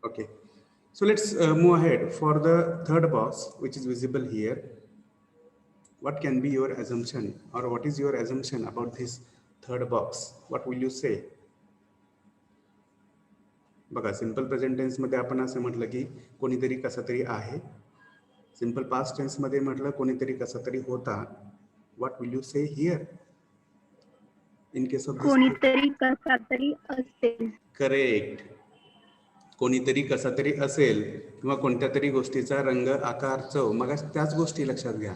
Okay, so let's move ahead. For the third box, which is visible here, what can be your assumption, or what is your assumption about this third box? What will you say? बघा, simple present टेन्समध्ये आपण असं म्हटलं की कोणीतरी कसा तरी आहे. Simple past टेन्समध्ये म्हटलं कोणीतरी कसा तरी होता. What will you say here in case of this? कोणीतरी कसा तरी असेल. करेक्ट. कोणीतरी कसा तरी असेल किंवा कोणत्या तरी गोष्टीचा रंग, आकार, चव, मग त्याच गोष्टी लक्षात घ्या,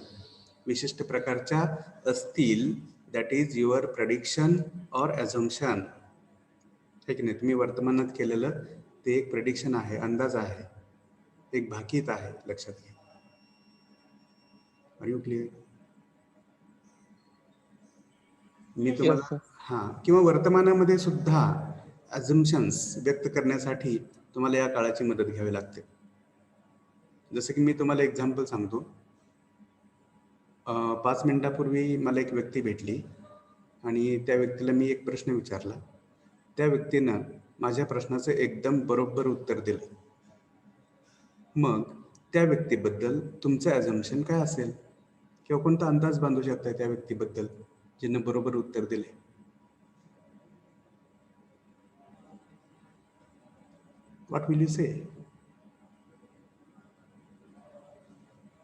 विशिष्ट प्रकारच्या असतील. That is your prediction or assumption. हे की नाही, तुम्ही वर्तमानात केलेलं ते एक प्रेडिक्शन आहे, अंदाज आहे, एक भाकीत आहे, लक्षात घ्या. R you clear? मी तुम्हाला किंवा वर्तमानामध्ये सुद्धा अझम्पशन्स व्यक्त करण्यासाठी तुम्हाला या काळाची मदत घ्यावी लागते. जसं की मी तुम्हाला एक्झाम्पल सांगतो. 5 मिनिटापूर्वी मला एक व्यक्ती भेटली आणि त्या व्यक्तीला मी एक प्रश्न विचारला. त्या व्यक्तीनं माझ्या प्रश्नाचं एकदम बरोबर उत्तर दिलं. मग त्या व्यक्तीबद्दल तुमचं ॲझम्पशन काय असेल किंवा कोणता अंदाज बांधू शकताय त्या व्यक्तीबद्दल ज्यानं बरोबर उत्तर दिले? What will you say?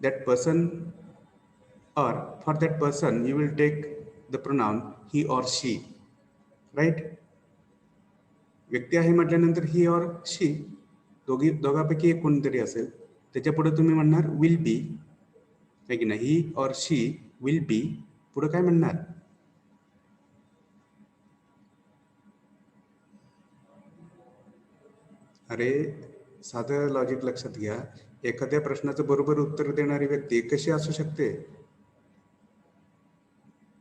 That person, or for that person you will take the pronoun he or she, right? व्यक्ती आहे म्हटल्यानंतर ही और शी, दोघांपैकी एक कोणतरी असेल. त्याच्या पुढे तुम्ही म्हणणार विल बी, आहे की नाही? ही और शी विल बी, पुढे काय म्हणणार? अरे, साधं लॉजिक लक्षात घ्या. एखाद्या प्रश्नाचं बरोबर उत्तर देणारी व्यक्ती कशी असू शकते?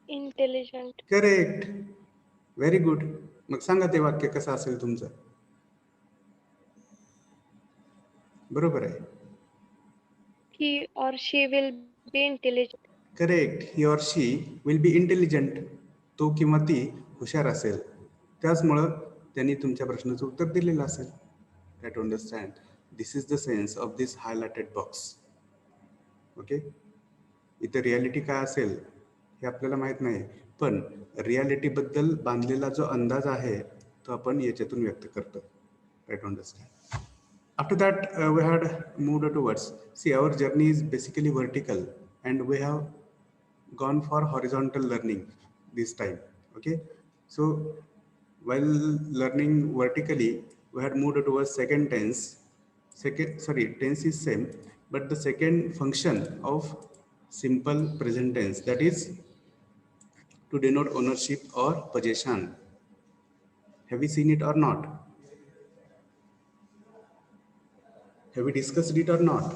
इंटेलिजंट. Correct, very good. मग सांगा ते वाक्य कसं असेल तुमचं? बरोबर आहे. ही और शी विल बी इंटेलिजंट. करेक्ट, ही और शी विल बी इंटेलिजंट. तो किंवा ती हुशार असेल, त्याचमुळं त्यांनी तुमच्या प्रश्नाचं उत्तर दिलेलं असेल. Try to understand. This is the sense of this highlighted box. Okay? इथं रियालिटी काय असेल हे आपल्याला माहित नाही, पण रियालिटी बद्दल बांधलेला जो अंदाज आहे तो आपण याच्यातून व्यक्त करतो. Try to understand. After that, we had moved towards. See, our journey is basically vertical, and we have gone for horizontal learning this time. Okay? So, while learning vertically, we had moved towards second tense. Tense is same, but the second function of simple present tense, that is to denote ownership or possession. Have we seen it or not? Have we discussed it or not?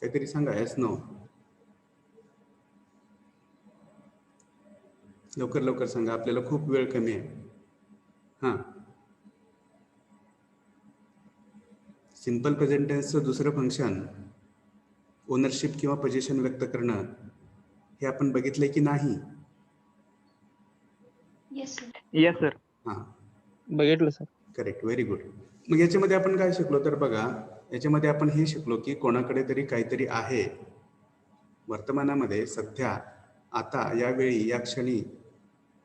काहीतरी सांगा. yes, no. लवकर लवकर सांगा, आपल्याला खूप वेळ कमी आहे. हां, सिंपल प्रेझेंट टेन्सचं दुसरं फंक्शन ओनरशिप किंवा पोझिशन व्यक्त करणं हे आपण बघितलंय की नाही? Yes sir. हां, बघितलं सर. Correct, very good. मग याच्यामध्ये आपण काय शिकलो? तर बघा, याच्यामध्ये आपण हे शिकलो की कोणाकडे तरी काहीतरी आहे. वर्तमानामध्ये सध्या, आता, यावेळी, या क्षणी,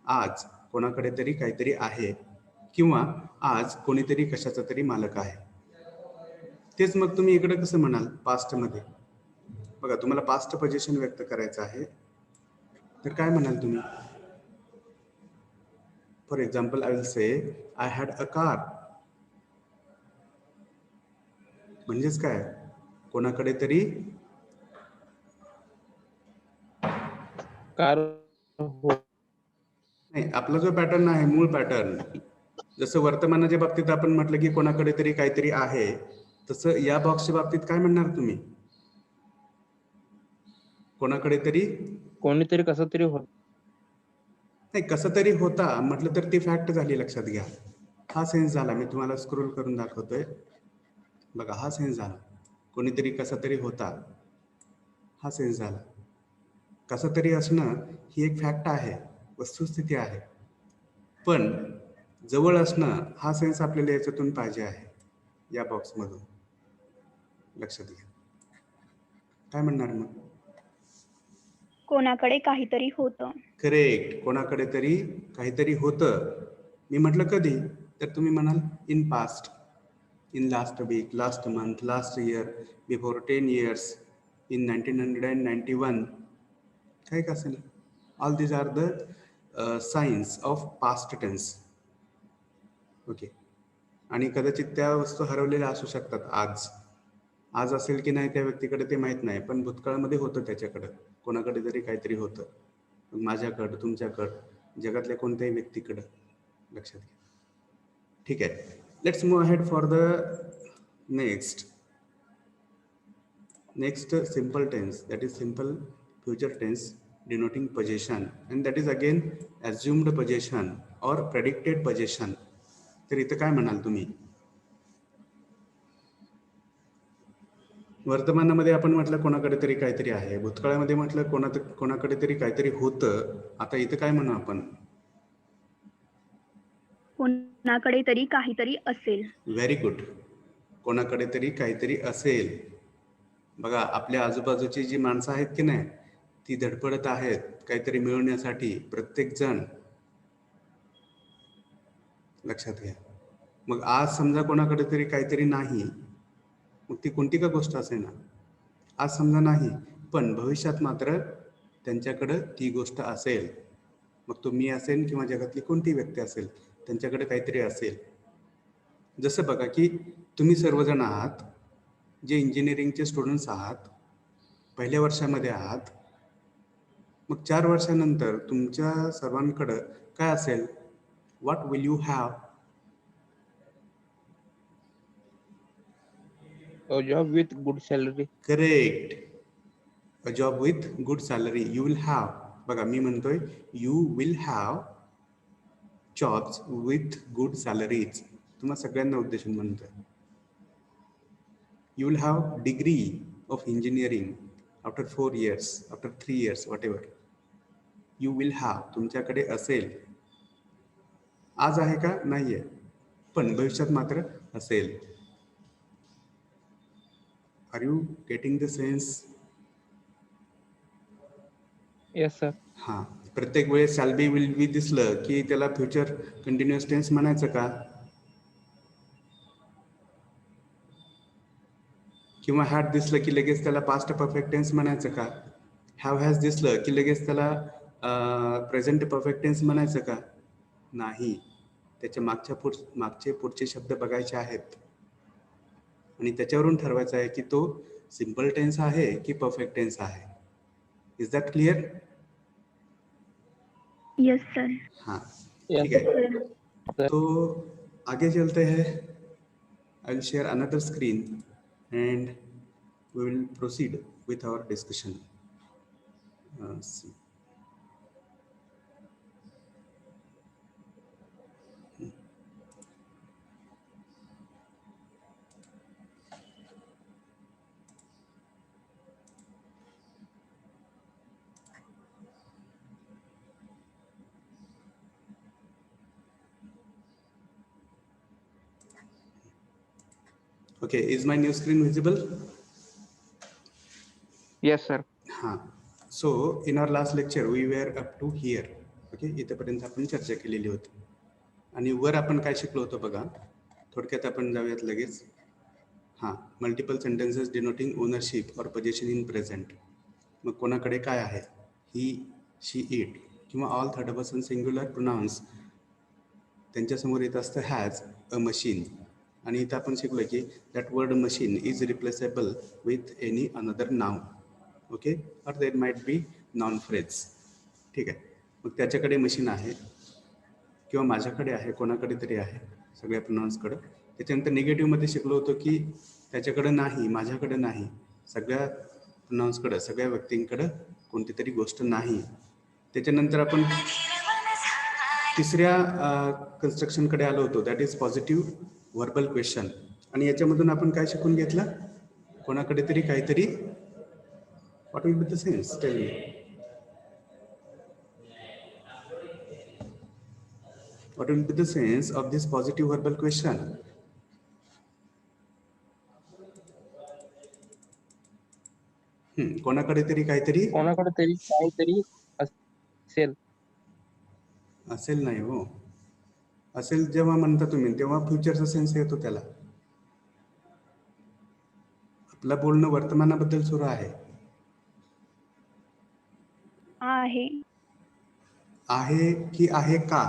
आज कोणाकडे तरी काहीतरी आहे किंवा आज कोणीतरी कशाचा तरी मालक आहे. तेच मग तुम्ही इकडे कसं म्हणाल पास्टमध्ये? बघा, तुम्हाला पास्ट पोझिशन व्यक्त करायचं आहे तर काय म्हणाल तुम्ही? For example, I will say I had a car. म्हणजेच काय? कोणाकडे तरी कार हो. नाही, आपला जो पॅटर्न आहे, मूळ पॅटर्न, जसं वर्तमानाच्या बाबतीत आपण म्हटलं की कोणाकडे तरी काहीतरी आहे, तसं या बॉक्सच्या बाबतीत काय म्हणणार तुम्ही? कोणाकडे तरी, कोणीतरी कसं तरी होत. नाही, कसं तरी होता म्हटलं तर ती फॅक्ट झाली, लक्षात घ्या. हा सेन्स झाला. मी तुम्हाला स्क्रोल करून दाखवतोय. बघा, हा सेन्स झाला. कोणीतरी कसा तरी होता, हा सेन्स झाला. कसं तरी असणं ही एक फॅक्ट आहे, वस्तुस्थिती आहे. पण जवळ असणं हा सेन्स आपल्याला याच्यातून पाहिजे आहे, या बॉक्समधून. लक्षात घ्या. काय म्हणणार मग? कोणाकडे काहीतरी होतं. करेक्ट. कोणाकडे तरी काहीतरी होतं. मी म्हटलं कधी, तर तुम्ही म्हणाल in past, in last week, last month, last year, before 10 years, in 1991, काही का असेल. All these are the signs of past tense. Okay. आणि कदाचित त्या वस्तू हरवलेल्या असू शकतात आज असेल की नाही त्या व्यक्तीकडे ते माहीत नाही, पण भूतकाळामध्ये होतं त्याच्याकडं, कोणाकडे तरी काहीतरी होतं. माझ्याकडं, तुमच्याकडं, जगातल्या कोणत्याही व्यक्तीकडं. लक्षात घ्या. ठीक आहे. Let's move ahead for the next simple tense, that is simple future tense denoting possession, and that is again assumed possession or predicted possession. तर इथं काय म्हणाल तुम्ही? वर्तमानामध्ये आपण म्हटलं कोणाकडे तरी काहीतरी आहे, भूतकाळामध्ये म्हटलं कोणाकडे तरी काहीतरी होतं. आता इथं काय म्हणू आपण? कोणाकडे तरी काहीतरी असेल. Very good. कोणाकडे तरी काहीतरी असेल. बघा, आपल्या आजूबाजूची जी माणसं आहेत की नाही, ती धडपडत आहेत काहीतरी मिळवण्यासाठी, प्रत्येक जण. लक्षात घ्या. मग आज समजा कोणाकडे तरी काहीतरी नाही, मग ती कोणती का गोष्ट असे ना, आज समजा नाही, पण भविष्यात मात्र त्यांच्याकडं ती गोष्ट असेल. मग तो मी असेल किंवा जगातली कोणती व्यक्ती असेल, त्यांच्याकडे काहीतरी असेल. जसं बघा की तुम्ही सर्वजण आहात जे इंजिनिअरिंगचे स्टुडंट्स आहात, पहिल्या वर्षामध्ये आहात. मग 4 वर्षानंतर तुमच्या सर्वांकडं काय असेल? What will you have? A job with good salary. Correct. A job with good salary you will have. बघा, मी म्हणतोय you will have jobs with good salaries. तुम्हाला सगळ्यांना उद्देशून म्हणतोय. You will have degree of engineering after 4 years, after 3 years, what ever. You will have, तुमच्याकडे असेल. आज आहे का? नाहीये, पण भविष्यात मात्र असेल. Are you getting the sense? Yes, sir. हां. प्रत्येक वेळेस शॅल बी विल बी दिसलं की त्याला फ्युचर कंटिन्युअस टेन्स म्हणायचं का? किंवा हॅड दिसलं की लगेच त्याला पास्ट परफेक्ट टेन्स म्हणायचं का? हॅव हॅज दिसलं की लगेच त्याला प्रेझेंट परफेक्ट टेन्स म्हणायचं का? नाही. त्याच्या मागचे पुढचे शब्द बघायचे आहेत आणि त्याच्यावरून ठरवायचं आहे की तो सिम्पल टेन्स आहे की परफेक्ट टेन्स आहे. Is that clear? Yes sir. हाँ, Yes, ठीक है. sir. तो आगे चलते हैं. I will share another screen and we will proceed with our discussion. See. Okay, is my new screen visible? Yes, sir. हाँ. So in our last lecture we were up to here. Okay, इथेपर्यंत आपण चर्चा केलेली होती. आणि वर आपण काय शिकलो होतो बघा, थोडक्यात आपण जाऊयात लगेच. हां, मल्टिपल सेंटेन्सेस डिनोटिंग ओनरशिप और पोझिशन इन प्रेझेंट. मग कोणाकडे काय आहे? ही, शी, इट किंवा all third person singular pronounce त्यांच्यासमोर येत असतं हॅज अ मशीन. आणि इथं आपण शिकलो की that word machine is replaceable with any another noun. Okay, और देट माइट बी नॉन फ्रेज. ठीक आहे. मग त्याच्याकडे मशीन आहे किंवा माझ्याकडे आहे, कोणाकडे तरी आहे, सगळ्या प्रोनाउन्सकडं. त्याच्यानंतर निगेटिव्हमध्ये शिकलो होतो की त्याच्याकडं नाही, माझ्याकडं नाही, सगळ्या प्रोनाउन्सकडं, सगळ्या व्यक्तींकडं कोणती तरी गोष्ट नाही. त्याच्यानंतर आपण तिसऱ्या कन्स्ट्रक्शनकडे आलो होतो, that is positive verbal question. आणि याच्यामधून आपण काय शिकून घेतलं? कोणाकडे तरी काहीतरी. What will be the sense? Tell me. What will be the sense of this positive verbal question? कोणाकडे तरी काहीतरी कोणाकडे तरी काहीतरी असेल. असेल नाही हो. असेल जेव्हा म्हणता तुम्ही तेव्हा फ्युचरचा सेन्स येतो त्याला. आपलं बोलणं वर्तमानाबद्दल सुरू आहे. आहे. आहे की आहे का?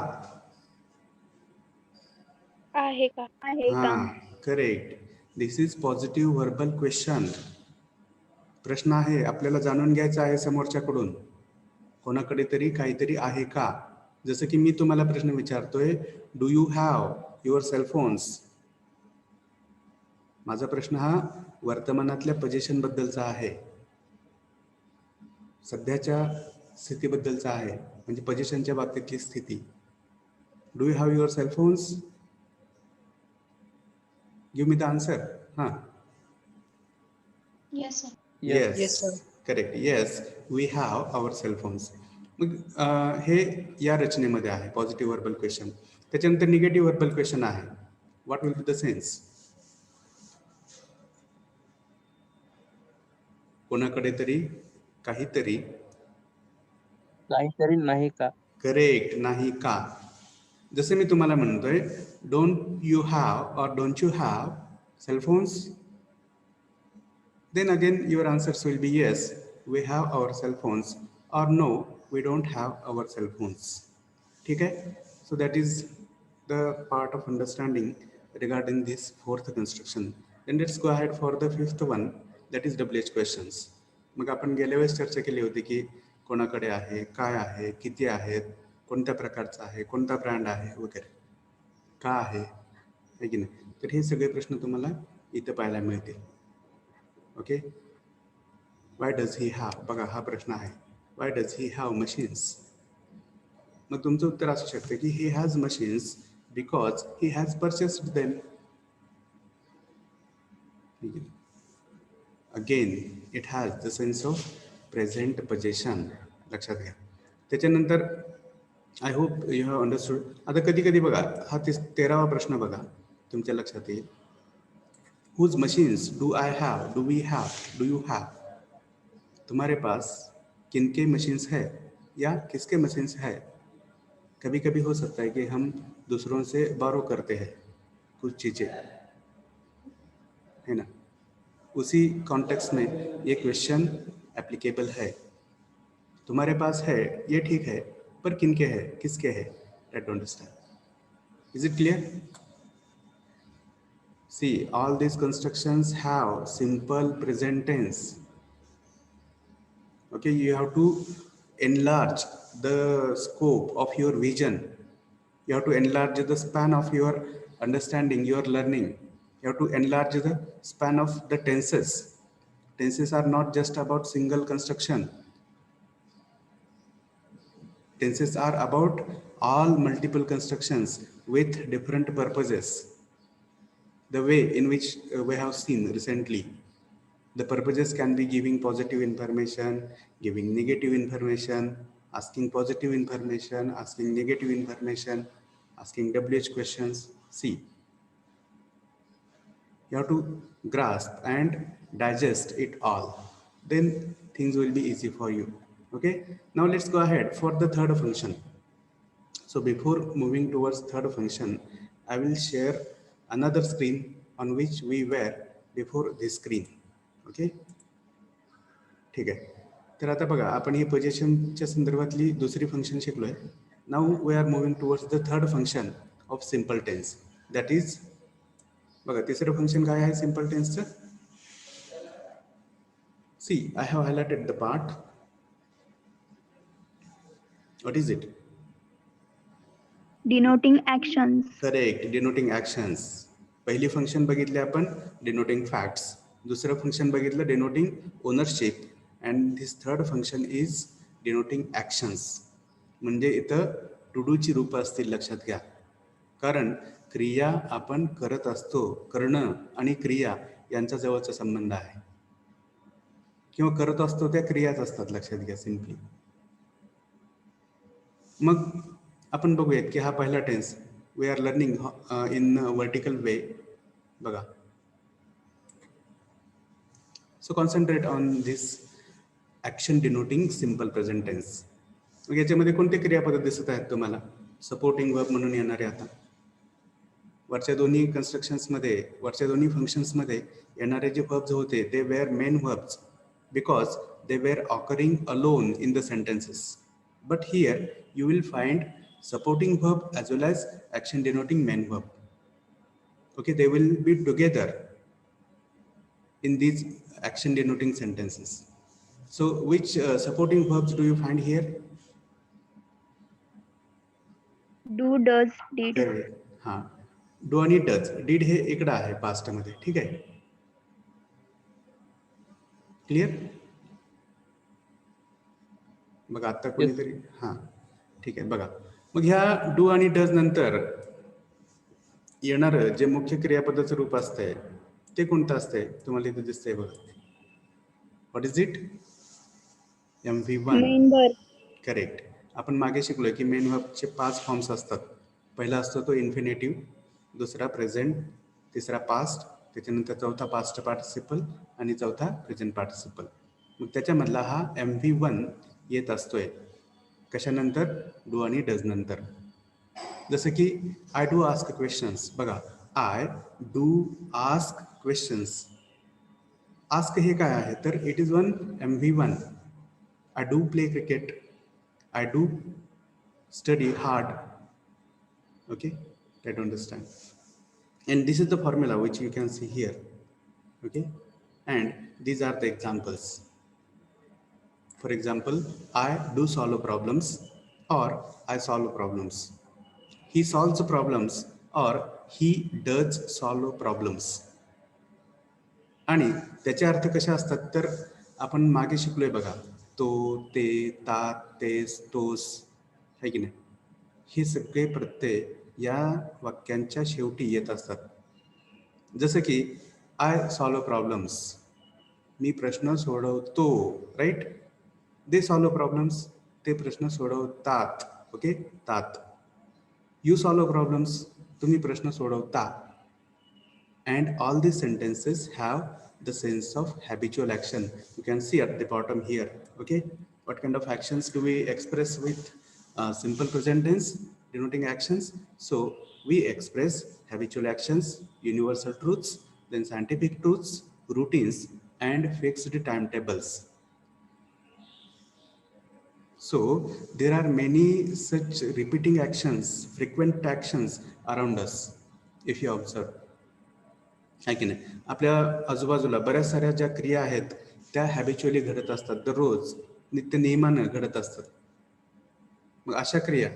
आहे का? आहे का? हा, correct. This is positive verbal question. प्रश्न आहे, आपल्याला जाणून घ्यायचं आहे समोरच्याकडून कोणाकडे तरी काहीतरी आहे का. जसं की मी तुम्हाला प्रश्न विचारतोय, do you have your cellphones. माझा प्रश्न हा वर्तमानातल्या पोझिशन बद्दलचा आहे, सध्याच्या स्थितीबद्दलचा आहे, म्हणजे पोझिशनच्या बाबतीतली स्थिती. Do you have your cellphones? Give me the answer. हां, Yes, sir. Yes, Yes, sir. Correct. Yes, we have our cellphones. मग हे या रचनेमध्ये आहे पॉझिटिव्ह वर्बल क्वेश्चन. त्याच्यानंतर निगेटिव्ह वर्बल क्वेश्चन आहे. What will be the sense? कोणाकडे तरी काहीतरी काहीतरी नाही का. करेक्ट, नाही का. जसे मी तुम्हाला म्हणतोय, डोंट यू हॅव और don't you have cellphones, then again your answers will be yes, we have our cell phones, or no, we don't have our cell phones. ठीक है. So that is the part of understanding regarding this fourth construction. Then let's go ahead for the fifth one, that is WH questions. मग आपण गेल्या वेळेस चर्चा केली होती की कोणाकडे आहे, काय आहे, किती आहेत, कोणत्या प्रकारचा आहे, कोणता ब्रँड आहे वगैरे, का आहे की नाही. तर हे सगळे प्रश्न तुम्हाला इथं पाहायला मिळतील. Okay. Y does he have, बघा हा प्रश्न आहे, Y does he have machines. मग तुमचं उत्तर असू शकतं की he has machines because he has purchased them. Again it has the sense of present position, लक्षात घ्या. त्याच्यानंतर I hope you have understood. आता कधी कधी बघा हा 13वा प्रश्न बघा, तुमच्या लक्षात येईल. Whose machines do I have? Do we have? Do you have? तुम्हारे पास किनके मशीन्स है या किसके मशीन्स है. कभी कभी हो सकता है कि हम दूसरों से बारो करते हैं कुछ चीज़ें, है ना. उसी कॉन्टेक्स्ट में ये क्वेश्चन एप्लीकेबल है. तुम्हारे पास है ये ठीक है, पर किनके है, किसके है, that don't understand. Is it clear? See, all these constructions have simple present tense. Okay, you have to enlarge the scope of your vision. You have to enlarge the span of your understanding, your learning. You have to enlarge the span of the tenses. Tenses are not just about single construction. Tenses are about all multiple constructions with different purposes. The way in which we have seen recently, the purposes can be giving positive information, giving negative information, asking positive information, asking negative information, asking WH questions. See, you have to grasp and digest it all. Then things will be easy for you. Okay, now let's go ahead for the third function. So before moving towards third function, I will share another screen on which we were before this screen. Okay, ठीक आहे. तर आता बघा आपण ही पोझिशनच्या संदर्भातली दुसरी function शिकलोय. Now we are moving towards the third function of simple tense, that is, बघा तिसरं फंक्शन काय आहे सिम्पल टेन्सचं. See, I have highlighted the part. What is it? Denoting actions. Correct, denoting actions. पहिली फंक्शन बघितले आपण denoting facts, दुसरं function बघितलं denoting ownership, and this third function is denoting actions. म्हणजे इथं टू डूची रूपं असतील, लक्षात घ्या. कारण क्रिया आपण करत असतो, करणं आणि क्रिया यांचा जवळचा संबंध आहे, किंवा करत असतो त्या क्रियाच असतात, लक्षात घ्या सिम्पली. मग आपण बघूयात की हा पहिला tense. We are learning in vertical way. बघा. So concentrate on this action denoting simple present tense. मग याच्यामध्ये कोणते क्रियापद दिसत आहेत तुम्हाला? सपोर्टिंग वर्ब म्हणून येणारे आता. वरच्या दोन्ही कन्स्ट्रक्शन्समध्ये, वरच्या दोन्ही फंक्शन्समध्ये येणारे जे वर्ब्स होते ते were main verbs because they were occurring alone in the sentences. But here you will find supporting verb as well as action denoting main verb. Okay, they will be together in these action denoting sentences. So which supporting verbs do you find here? Do, does, did. हां, do आणि does. Did हे इकडं आहे पास्टमध्ये. ठीक आहे, clear? बघा आता कोणीतरी हां ठीक आहे. बघा मग ह्या डू आणि डज नंतर येणारं जे मुख्य क्रियापदाचं रूप असतंय ते कोणतं असतंय? तुम्हाला इथे दिसतंय बघा. What is it? MV1. Main verb. Correct. आपण मागे शिकलोय की मेन वर्बचे 5 फॉर्म्स असतात. पहिला असतो तो इन्फिनेटिव्ह, दुसरा प्रेझेंट, तिसरा पास्ट, त्याच्यानंतर चौथा पास्ट पार्टिसिपल आणि चौथा प्रेझेंट पार्टिसिपल. मग त्याच्यामधला हा MV1 येत असतोय कशानंतर? डू आणि डज नंतर. जसं की आय डू आस्क क्वेश्चन्स. बघा, I do ask questions. Ask हे काय आहे तर it is one MV1. I do play cricket. I do study hard. Okay, try to understand. And this is the formula which you can see here. Okay, and these are the examples. For example, I do solve problems or I solve problems. He solves problems or he does solve problems. आणि त्याचे अर्थ कसे असतात तर आपण मागे शिकलोय बघा, तो, ते, ता, तेस, तोस, है की नाही. हे सगळे प्रत्यय या वाक्यांच्या शेवटी येत असतात. जसं की आय सॉल्व प्रॉब्लेम्स, मी प्रश्न सोडवतो, राईट. दे सॉल्व प्रॉब्लेम्स, ते प्रश्न सोडवतात. ओके, तात. यू सॉल्व प्रॉब्लेम्स, तुम्ही प्रश्न सोडवता. And all these sentences have the sense of habitual action. You can see at the bottom here. Okay, what kind of actions do we express with simple present tense denoting actions? So we express habitual actions, universal truths, then scientific truths, routines, and fixed timetables. So there are many such repeating actions, frequent actions around us if you observe. आहे की नाही. आपल्या आजूबाजूला बऱ्याच साऱ्या ज्या क्रिया आहेत त्या हॅबिच्युअली घडत असतात, दररोज नित्य नियमानं घडत असतात. मग अशा क्रिया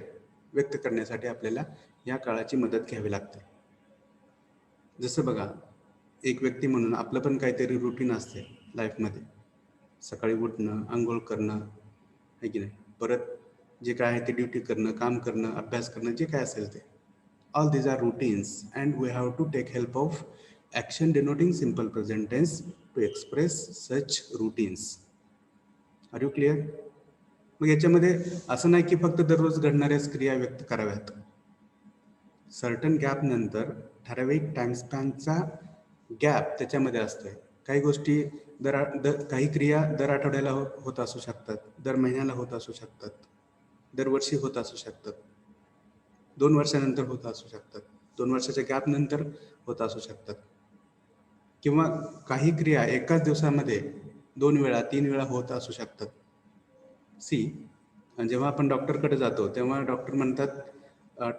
व्यक्त करण्यासाठी आपल्याला या काळाची मदत घ्यावी लागते. जसं बघा, एक व्यक्ती म्हणून आपलं पण काहीतरी रुटीन असते लाईफमध्ये. सकाळी उठणं, आंघोळ करणं, आहे की नाही, परत जे काय आहे ते ड्युटी करणं, काम करणं, अभ्यास करणं, जे काय असेल ते. All these are routines and we have to take help of action denoting simple present tense to express such routines. Are you clear? मग याच्यामध्ये असं नाही की फक्त दररोज घडणाऱ्याच क्रिया व्यक्त कराव्यात. सर्टन गॅप नंतर ठराविक टाइम स्पॅनचा गॅप त्याच्यामध्ये असतोय. काही गोष्टी काही क्रिया दर आठवड्याला होत असू शकतात, दर महिन्याला होत असू शकतात, दरवर्षी होत असू शकतात, 2 वर्षानंतर होत असू शकतात, 2 वर्षाच्या गॅप नंतर होत असू शकतात, किंवा काही क्रिया एकाच दिवसामध्ये 2 वेळा 3 वेळा होत असू शकतात. सी, जेव्हा आपण डॉक्टरकडे जातो तेव्हा डॉक्टर म्हणतात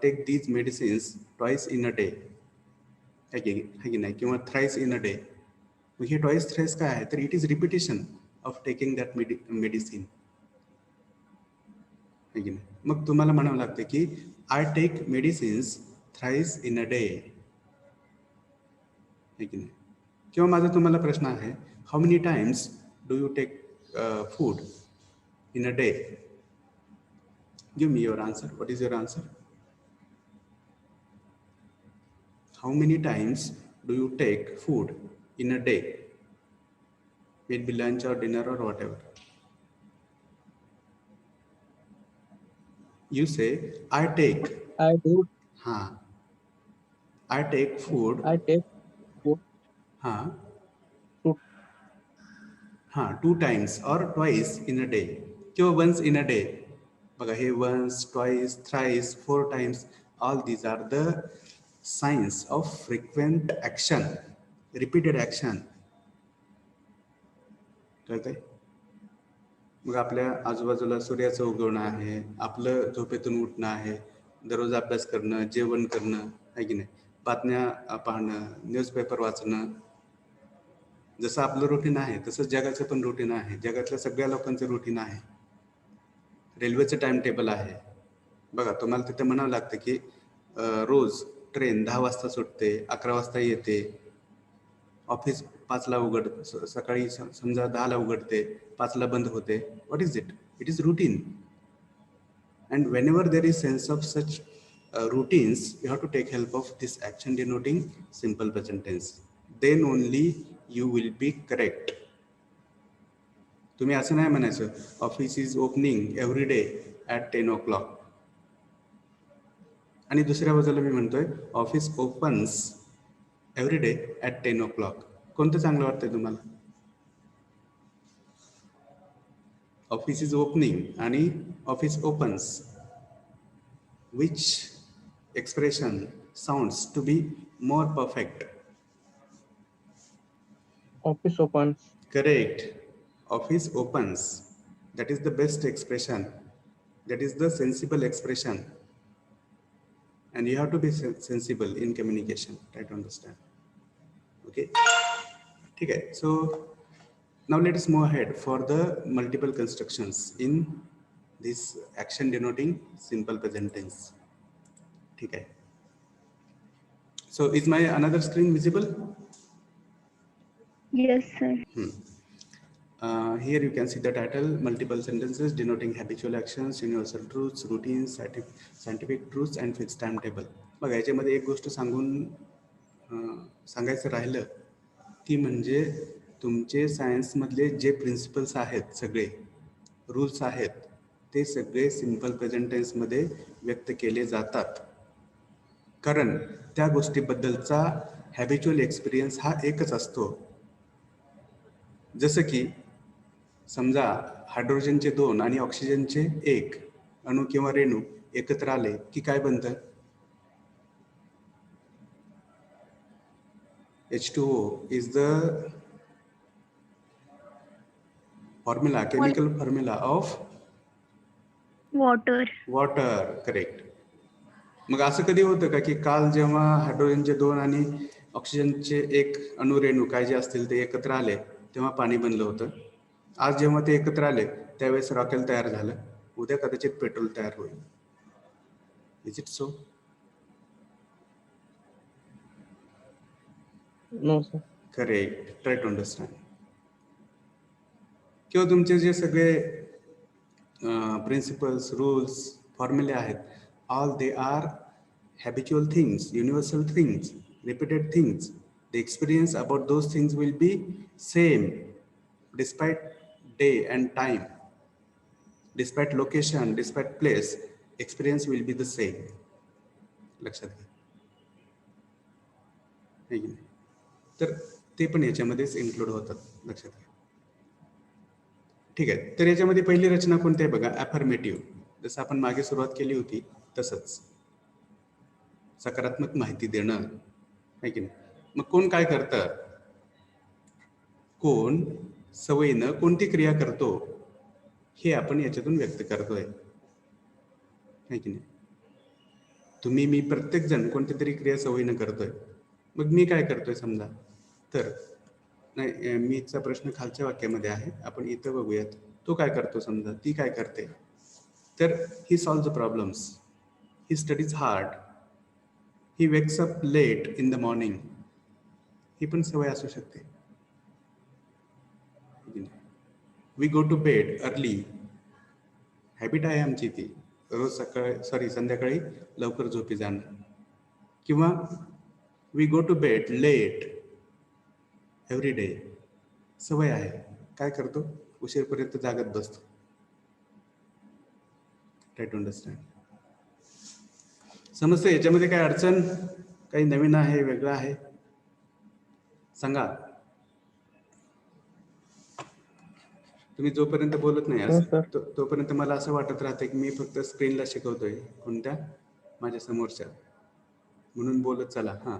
take these medicines twice in a day, है की नाही, किंवा थ्राईस इन अ डे. मग हे ट्वाईस थ्राईस काय आहे तर it is repetition of taking that medicine, है की नाही. मग तुम्हाला म्हणावं लागतं की I take medicines thrice in a day, है की नाही. किंवा माझा तुम्हाला प्रश्न आहे, how many times do you take food in a day? Give me your answer. What is your answer? How many times do you take food in a day? May it be lunch or dinner or whatever. You say, I take, I do. हाँ, I take food, I take food हाँ, to हाँ, 2 times or twice in a day किंवा once in a day. बघा हे once, twice, thrice, 4 times, all these are the signs of frequent action, repeated action. कळतंय? मग आपल्या आजूबाजूला सूर्याचं उगवणं आहे, आपलं झोपेतून उठणं आहे, दररोज अभ्यास करणं, जेवण करणं, आहे की नाही, बातम्या पाहणं, न्यूजपेपर वाचणं. जसं आपलं रुटीन आहे तसंच जगाचं पण रुटीन आहे. जगातल्या सगळ्या लोकांचं रुटीन आहे. रेल्वेचं टाइम टेबल आहे. बघा तुम्हाला तिथे म्हणावं लागतं की रोज ट्रेन 10 वाजता सुटते, 11 वाजता येते, ऑफिस 5ला सकाळी समजा 10ला उघडते, 5ला बंद होते. What is it? It is routine. And whenever there is sense of such routines, you have to take help of this action denoting simple present tense. Then only you will be correct. तुम्ही असं नाही म्हणायचं office is opening every day at 10 o'clock आणि दुसऱ्या बाजूला मी म्हणतोय office opens every day at 10 o'clock. कोणतं चांगलं वाटतंय तुम्हाला? ऑफिस इज ओपनिंग आणि office opens. Which expression sounds to be more perfect? office opens. Correct. Office opens. That is the best expression. That is the sensible expression. And you have to be sensible in communication. Try to understand. Okay. Okay. So now let us move ahead for the multiple constructions in this action denoting simple present tense. Okay. So is my another screen visible? Yes, sir. Here you can see the title, multiple sentences denoting habitual actions, universal truths, routines, scientific truths and fixed timetable. बघा याच्यामध्ये एक गोष्ट सांगायचं राहिलं ती म्हणजे तुमचे सायन्समधले जे प्रिन्सिपल्स आहेत, सगळे रूल्स आहेत, ते सगळे सिम्पल प्रेझेंट टेन्समध्ये व्यक्त केले जातात. कारण त्या गोष्टीबद्दलचा हॅबिच्युअल एक्सपिरियन्स हा एकच असतो. जसं की समजा हायड्रोजनचे 2 आणि ऑक्सिजनचे 1 अणू किंवा रेणू एकत्र आले की काय बनतं? H2O is the formula, chemical formula of Water. water. Correct. मग असं कधी होतं का की काल जेव्हा हायड्रोजनचे 2 आणि ऑक्सिजनचे 1 अणू रेणू काय जे असतील ते एकत्र आले तेव्हा पाणी बनलं होतं? आज जेव्हा ते एकत्र आले त्यावेळेस रॉकेल तयार झालं, उद्या कदाचित पेट्रोल तयार होईल. Is it so? No, sir. Correct. Try to understand. किंवा तुमचे जे सगळे प्रिन्सिपल्स, रूल्स, फॉर्म्युले आहेत, all they are habitual things, universal things, repeated things. The experience about those things will be same despite day and time, despite location, despite place. Experience will be the same. लक्षात घ्या. है की नाही? तर ते पण याच्यामध्येच इन्क्लूड होतात. लक्षात घ्या. ठीक आहे. तर याच्यामध्ये पहिली रचना कोणती आहे बघा, अफर्मेटिव्ह. जसं आपण मागे सुरुवात केली होती तसंच सकारात्मक माहिती देणं, आहे की नाही? मग कोण काय करतं? कोण सवयीनं कोणती क्रिया करतो हे आपण याच्यातून व्यक्त करतोय, आहे की नाही? तुम्ही, मी, प्रत्येक जण कोणती तरी क्रिया सवयीनं करतोय. मग मी काय करतोय समजा, तर नाही, मीचा प्रश्न खालच्या वाक्यामध्ये आहे, आपण इथं बघूयात. तो काय करतो समजा, ती काय करते, तर he solve the problems, he studies hard, he wakes up late in the morning. ही पण सवय असू शकते. We go to bed early, habit आहे आमची ती, रोज संध्याकाळी लवकर झोपी जाणं. किंवा we go to bed late every day, सवय आहे. काय करतो? उशीरपर्यंत जागत बसतो. Try to understand. समजतं याच्यामध्ये काय अडचण, काही नवीन आहे, वेगळं आहे, सांगा. तुम्ही जोपर्यंत बोलत नाही हो सर. तोपर्यंत मला असं वाटत राहतं की मी फक्त स्क्रीनला शिकवतोय, कोणत्या, माझ्या समोरच्या, म्हणून बोलत चला. हा,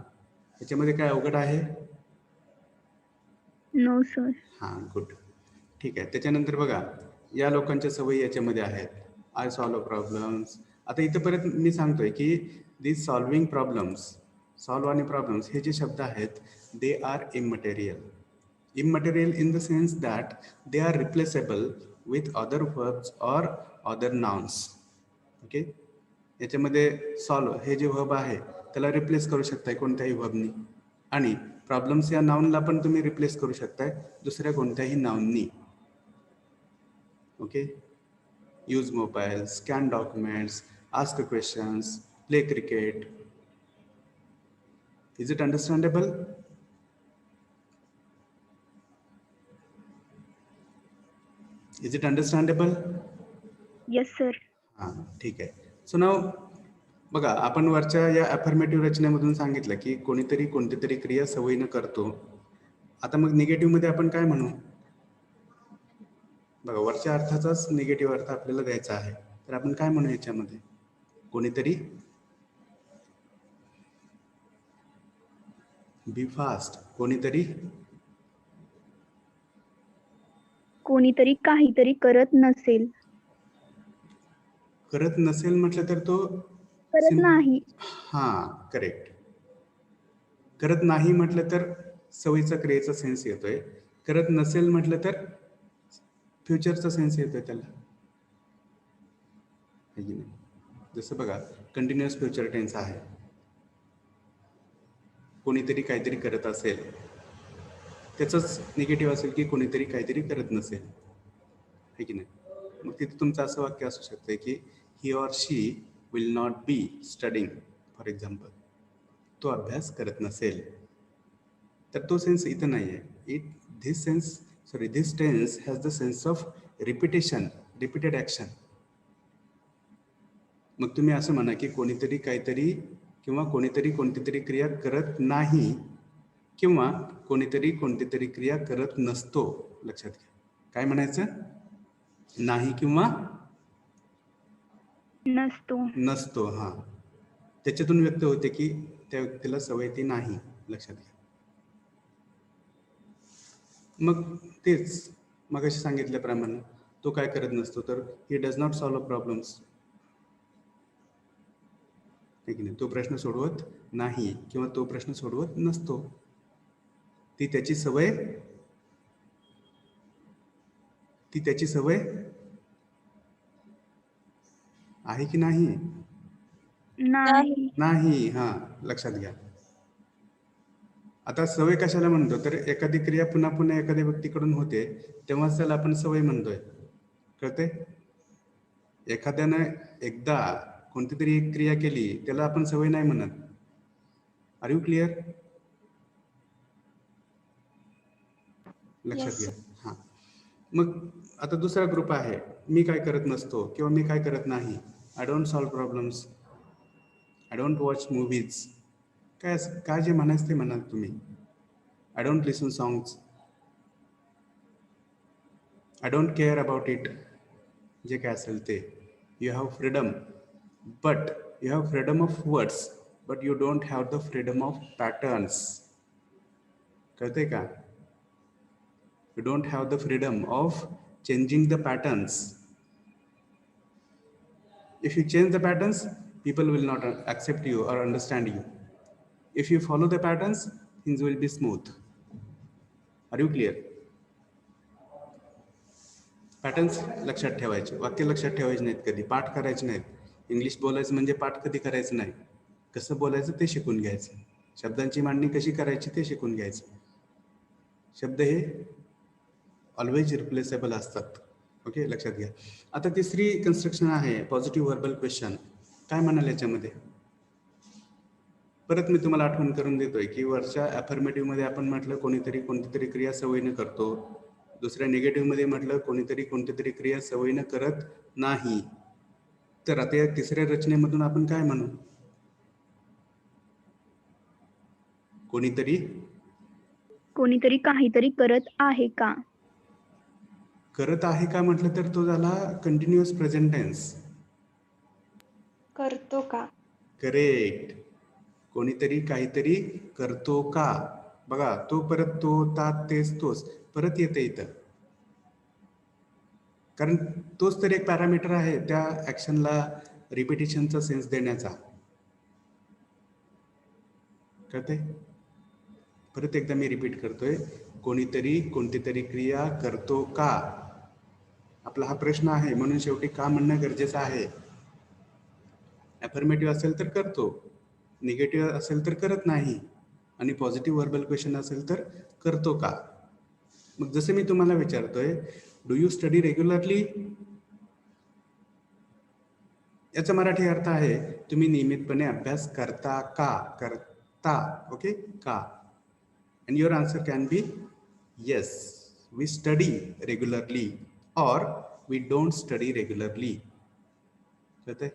याच्यामध्ये काय अवघड आहे? No sir. हा, गुड, ठीक आहे. त्याच्यानंतर बघा, या लोकांच्या सवयी याच्यामध्ये आहेत. I solve problems. आता इथंपर्यंत मी सांगतोय की दिस सॉल्विंग प्रॉब्लेम्स, सॉल्व्ह आणि प्रॉब्लेम्स हे जे शब्द आहेत they are immaterial. Immaterial in the sense that they are replaceable with other verbs or other nouns. Okay, याच्यामध्ये सॉल्व हे जे वर्ब आहे त्याला रिप्लेस करू शकताय कोणत्याही वर्बनी, आणि प्रॉब्लेम्स या नाउनला पण तुम्ही रिप्लेस करू शकताय दुसऱ्या कोणत्याही नाउननी. Okay, use mobile, scan documents, ask questions, play cricket. Is it understandable? Is it understandable? Yes sir. हां, ठीक आहे. सो नाव बघा, आपण वरच्या या अफर्मेटिव्ह रचनेमधून सांगितलं की कोणीतरी कोणती तरी क्रिया सवयीनं करतो. आता मग निगेटिव्ह मध्ये आपण काय म्हणू? बघा, वरच्या अर्थाचाच निगेटिव्ह अर्थ आपल्याला द्यायचा आहे, तर आपण काय म्हणू याच्यामध्ये? कोणीतरी बी फास्ट, कोणीतरी कोणीतरी काहीतरी करत नसेल. करत नसेल म्हटलं तर तो करत नाही. हा, करेक्ट. करत नाही म्हटलं तर सवयीचा क्रियेचा सेन्स येतोय. करत नसेल म्हटलं तर फ्युचरचा सेन्स येतोय त्याला, है की नाही? जसं बघा, कंटिन्युअस फ्युचर टेन्स आहे. कोणीतरी काहीतरी करत असेल, त्याचंच निगेटिव्ह असेल की कोणीतरी काहीतरी करत नसेल, है की नाही? मग तिथे तुमचं असं वाक्य असू शकतं की he or she will not be studying, for example. तो अभ्यास करत नसेल, तर तो सेन्स इथं नाही आहे. This tense has the sense of repetition, repeated action. मग तुम्ही असं म्हणा की कोणीतरी काहीतरी किंवा कोणीतरी कोणतीतरी क्रिया करत नाही किंवा कोणीतरी कोणतीतरी क्रिया करत नसतो. लक्षात घ्या, काय म्हणायचं? नाही किंवा नसतो. हा, त्याच्यातून व्यक्त होते की त्या व्यक्तीला सवय ती नाही. लक्षात घ्या. मग तेच मगाशी सांगितल्याप्रमाणे तो काय करत नसतो, तर ही डज नॉट सॉल्व्ह प्रॉब्लेम्स, ठीक आहे. तो प्रश्न सोडवत नाही किंवा तो प्रश्न सोडवत नसतो. ती त्याची सवय आहे की नाही? नाही. हा, लक्षात घ्या. आता सवय कशाला म्हणतो, तर एखादी क्रिया पुन्हा पुन्हा एखाद्या व्यक्तीकडून होते तेव्हाच त्याला आपण सवय म्हणतोय. कळते? एखाद्यानं एकदा कोणती तरी एक क्रिया केली त्याला आपण सवय नाही म्हणत. Are you clear? लक्षात घ्या. हा, मग आता दुसरा ग्रुप आहे, मी काय करत नसतो किंवा मी काय करत नाही. I don't solve problems, I don't watch movies. काय जे म्हणायचं ते म्हणाल तुम्ही. I don't listen songs, I don't care about it, जे काय असेल ते. You have freedom, but you have freedom of words, but you don't have the freedom of patterns. कळते का? You don't have the freedom of changing the patterns. If you change the patterns, people will not accept you or understand you. If you follow the patterns, things will be smooth. Are you clear? Patterns लक्षात ठेवायचे, वाक्य लक्षात ठेवायचे नाहीत, कधी पाठ करायचे नाहीत. इंग्लिश बोलायचं म्हणजे पाठ कधी करायचं नाही. कसं बोलायचं ते शिकून घ्यायचं. शब्दांची मांडणी कशी करायची ते शिकून घ्यायचं. शब्द हे ऑलवेज रिप्लेसेबल असतात. ओके, लक्षात घ्या. आता तिसरी कन्स्ट्रक्शन आहे पॉझिटिव्ह व्हर्बल क्वेश्चन. काय म्हणाल याच्यामध्ये? परत मी तुम्हाला आठवण करून देतोय की वरच्या अफर्मेटिव्ह मध्ये आपण म्हटलं कोणीतरी कोणतीतरी क्रिया सवयीनं करतो. दुसऱ्या निगेटिव्ह मध्ये म्हटलं कोणीतरी कोणतीतरी क्रिया सवयीनं करत नाही. तर आता या तिसऱ्या रचनेमधून आपण काय म्हणू? कोणीतरी कोणीतरी काहीतरी करत आहे का? करत आहे का म्हटलं तर तो झाला कंटिन्युअस प्रेझेंट टेन्स. करतो का? करेक्ट. कोणीतरी काहीतरी करतो का? बघा तो परत तो तात तेच तोच परत येते इथं, कारण तोच तर एक पॅरामीटर आहे त्या ऍक्शनला रिपिटेशनचा सेन्स देण्याचा. कळते? परत एकदा मी रिपीट करतोय, कोणीतरी कोणती तरी क्रिया करतो का? आपला हा प्रश्न आहे म्हणून शेवटी का म्हणणं गरजेचं आहे. अफर्मेटिव्ह असेल तर करतो, निगेटिव्ह असेल तर करत नाही, आणि पॉझिटिव्ह व्हर्बल क्वेश्चन असेल तर करतो का? मग जसे मी तुम्हाला विचारतोय, डू यू स्टडी रेग्युलरली, याचा मराठी अर्थ आहे तुम्ही नियमितपणे अभ्यास करता का? करता. ओके, का? And your answer can be yes, we study regularly or we don't study regularly. कळतंय?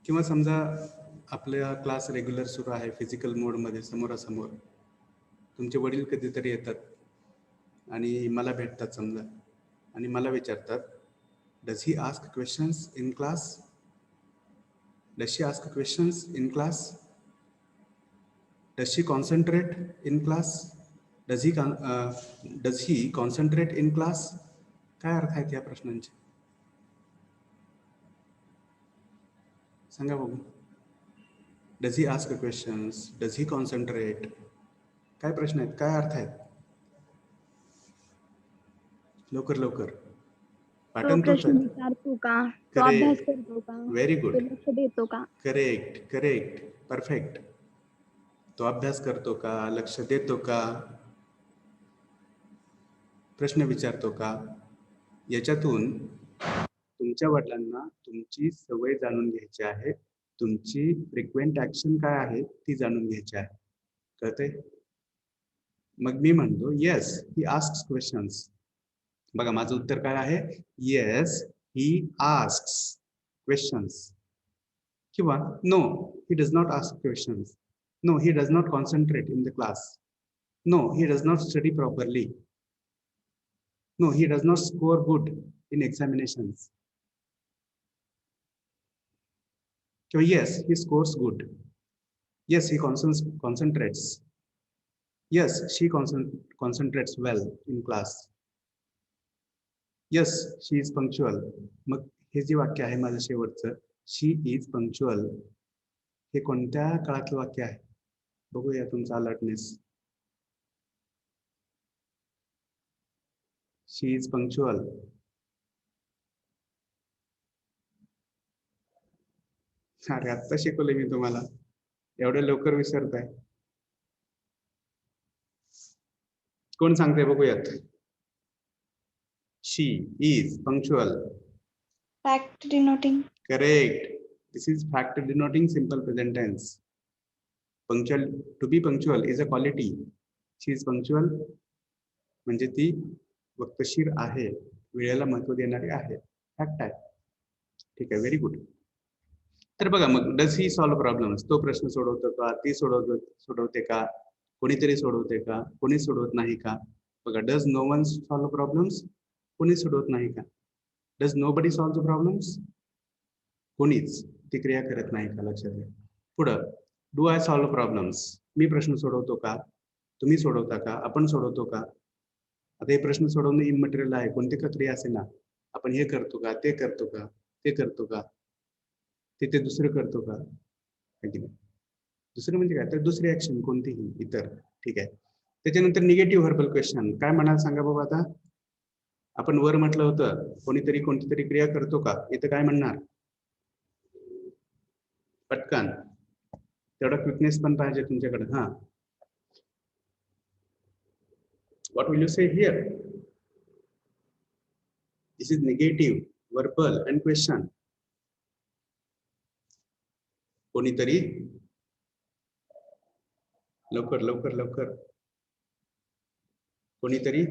किंवा समजा आपला क्लास रेग्युलर सुरू आहे फिजिकल मोडमध्ये समोरासमोर, तुमचे वडील कधीतरी येतात आणि मला भेटतात समजा आणि मला विचारतात, does he ask questions in class? Does she ask questions in class? Does she concentrate in class? Does he concentrate in class? काय अर्थ आहेत या प्रश्नांचे? सांगा बघू. Does he ask questions? Does he concentrate? काय प्रश्न आहेत? काय अर्थ आहेत? लवकर लवकर. तो पॅटर्न तोच प्रश्न आहे. विचारतो का? तो अभ्यास करतो का? व्हेरी तो गुड. लक्ष देतो का? Correct, correct, perfect. तो अभ्यास करतो का? लक्ष देतो का? प्रश्न विचारतो का? याच्यातून तुमच्या वडिलांना तुमची सवय जाणून घ्यायची आहे, तुमची फ्रिक्वेंट ऍक्शन काय आहे ती जाणून घ्यायची आहे. कळते? मग मी म्हणतो येस ही आस्क्स क्वेश्चन्स. बघा माझं उत्तर काय आहे? Yes he asks questions. किंवा no he does not ask questions. No he does not concentrate in the class. No he does not study properly. No he does not score good in examinations. किंवा yes he scores good. Yes he concentrates. Yes, she concentrates well in class. Yes, she is punctual. मग हे जे वाक्य आहे माझं शेवटचं, she is punctual, हे कोणत्या काळातलं वाक्य आहे? बघूया तुमचा अलर्टनेस. She is punctual. अरे आत्ता शिकवलंय मी तुम्हाला, एवढ्या लवकर विसरताय? कोण सांगते बघूयात? She is punctual. Fact denoting. Correct. This is fact denoting simple present tense. Punctual, to be punctual is a quality. She is punctual म्हणजे ती वक्तशीर आहे, वेळेला महत्व देणारी आहे. फॅक्ट आहे. ठीक आहे, व्हेरी गुड. तर बघा मग डज ही सॉल्व्ह प्रॉब्लेम्स, तो प्रश्न सोडवतो का? ती सोडवते का? कोणीतरी सोडवते का? कोणी सोडवत नाही का? बघा does no one solve problems, कोणी सोडवत नाही का? Does nobody solve problems, कोणीच ती क्रिया करत नाही का? लक्षात घ्या. पुढं डू आय सॉल्व्ह प्रॉब्लेम्स, मी प्रश्न सोडवतो का? तुम्ही सोडवता का? आपण सोडवतो का? आता हे प्रश्न सोडवणं इमटेरियल आहे, कोणती का क्रिया असे ना, आपण हे करतो का? ते करतो का? ते करतो का? ते दुसरं करतो का? दुसरं म्हणजे काय? तर दुसरी ऍक्शन कोणतीही इतर. ठीक आहे. त्याच्यानंतर निगेटिव्ह व्हर्बल क्वेश्चन काय म्हणाल सांगा बाबा. आता आपण वर म्हटलं होतं कोणीतरी कोणती तरी क्रिया करतो का, इथं काय म्हणणार? पटकन, तेवढा क्विकनेस पण पाहिजे तुमच्याकडे. हा, what will you say here? This is negative verbal and question. कोणीतरी, लवकर लवकर लवकर, कोणीतरी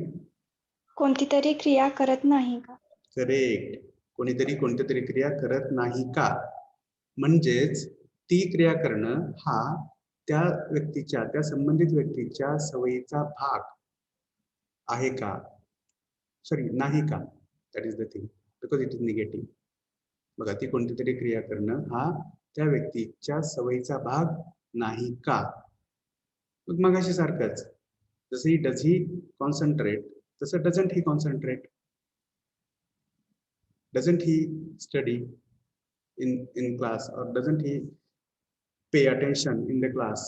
कोणती तरी क्रिया करत नाही का? करेक्ट. कोणीतरी कोणती तरी क्रिया करत नाही का, म्हणजेच ती क्रिया करणं हा त्या व्यक्तीच्या, त्या संबंधित व्यक्तीच्या सवयीचा भाग आहे का, सॉरी नाही का, that is the thing, because it is negative. बघा, ती कोणती तरी क्रिया करणं हा त्या व्यक्तीच्या सवयीचा भाग नाही का. मग अशी सारखंच, जसं ही डज ही कॉन्सन्ट्रेट, तसं doesn't he concentrate, doesn't he study in class, or doesn't he pay attention in the class.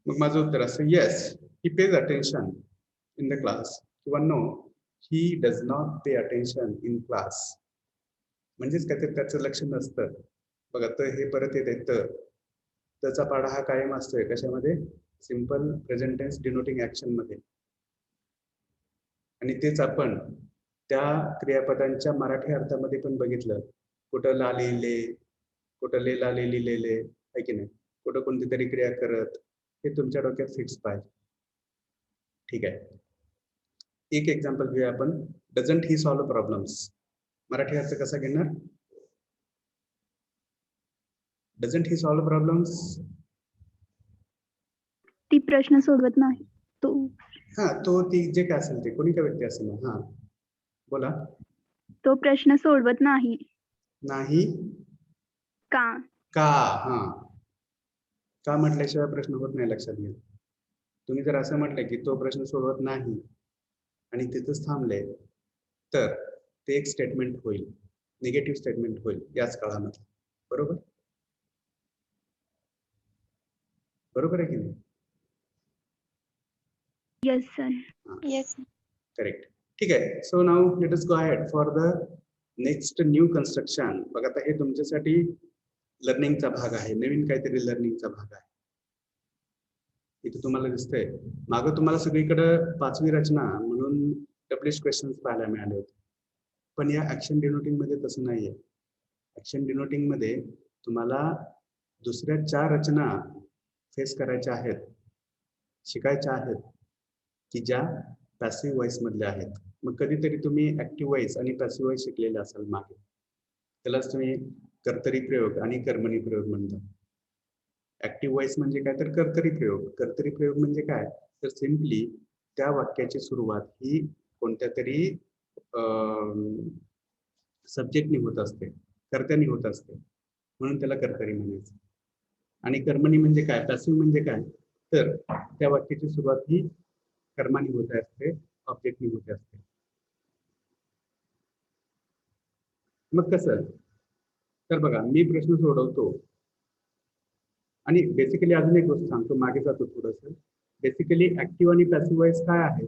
मग माझं उत्तर असं, yes, he pays attention in the class, किंवा no, he does not pay attention in class. म्हणजेच काय, तर त्याचं लक्ष नसतं. बघा, तर हे परत येते, तर त्याचा पाडा हा कायम असतोय कशामध्ये, simple present tense denoting action मध्ये. आणि तेच आपण त्या क्रियापदांच्या मराठी अर्थामध्ये पण बघितलं. कुठं ला लिहिले, कुठं ले ला ले लिहिलेले आहे की नाही, कुठं कोणती तरी क्रिया करत, हे तुमच्या डोक्यात फिक्स पाहिजे. ठीक आहे, एक एक्झाम्पल घेऊया आपण. Doesn't he solve problems, Marathi अर्थ कसा घेणार? डझंट ही सॉल्व्ह प्रॉब्लेम्स, ती प्रश्न सोडवत नाही. तो हा, तो, ती, जे काय असेल ते, कोणी का व्यक्ती असेल ना. हा, बोला. तो प्रश्न सोडवत नाही. नाही का? का. हा, का म्हटल्याशिवाय प्रश्न होत नाही, लक्षात घ्या. तुम्ही जर असं म्हटलं की तो प्रश्न सोडवत नाही आणि तिथंच थांबले, तर ते एक स्टेटमेंट होईल, निगेटिव्ह स्टेटमेंट होईल याच काळामध्ये. बरोबर, बरोबर आहे की नाही? Yes sir. Yes. करेक्ट. ठीक आहे, so now let us go ahead for the next new construction. बघा, आता हे तुमच्यासाठी लर्निंगचा भाग आहे, नवीन काहीतरी लर्निंगचा भाग आहे. इथे तुम्हाला दिसतंय, मागं तुम्हाला सगळीकडे 5वी रचना म्हणून पब्लिश क्वेश्चन्स पाहायला मिळाले होते. पण या ऍक्शन डिनोटिंग मध्ये तसं नाहीये. ऍक्शन डिनोटिंग मध्ये तुम्हाला दुसऱ्या 4 रचना फेस करायच्या आहेत, शिकायच्या आहेत, की ज्या पॅसिव्ह व्हॉइस मधल्या आहेत. मग कधीतरी तुम्ही ऍक्टिव्ह व्हॉइस आणि पॅसिव्ह व्हॉइस शिकलेले असाल मागे, त्यालाच तुम्ही कर्तरी प्रयोग आणि कर्मणी प्रयोग म्हणता. ऍक्टिव्ह व्हॉइस म्हणजे काय, तर कर्तरी प्रयोग. कर्तरी प्रयोग म्हणजे काय, तर सिम्पली त्या वाक्याची सुरुवात ही कोणत्या तरी सब्जेक्टनी होत असते, कर्त्यानी होत असते, म्हणून त्याला कर्तरी म्हणायचं. आणि कर्मणी म्हणजे काय, पॅसिव्ह म्हणजे काय, तर त्या वाक्याची सुरुवात ही कर्मानी होत असते, ऑब्जेक्टनी होत असते. मग कसं, तर बघा, मी प्रश्न सोडवतो आणि बेसिकली अजून एक गोष्ट सांगतो, मागे जातो थोडंसं. बेसिकली ऍक्टिव्ह आणि पॅसिव्ह व्हॉइस काय आहे,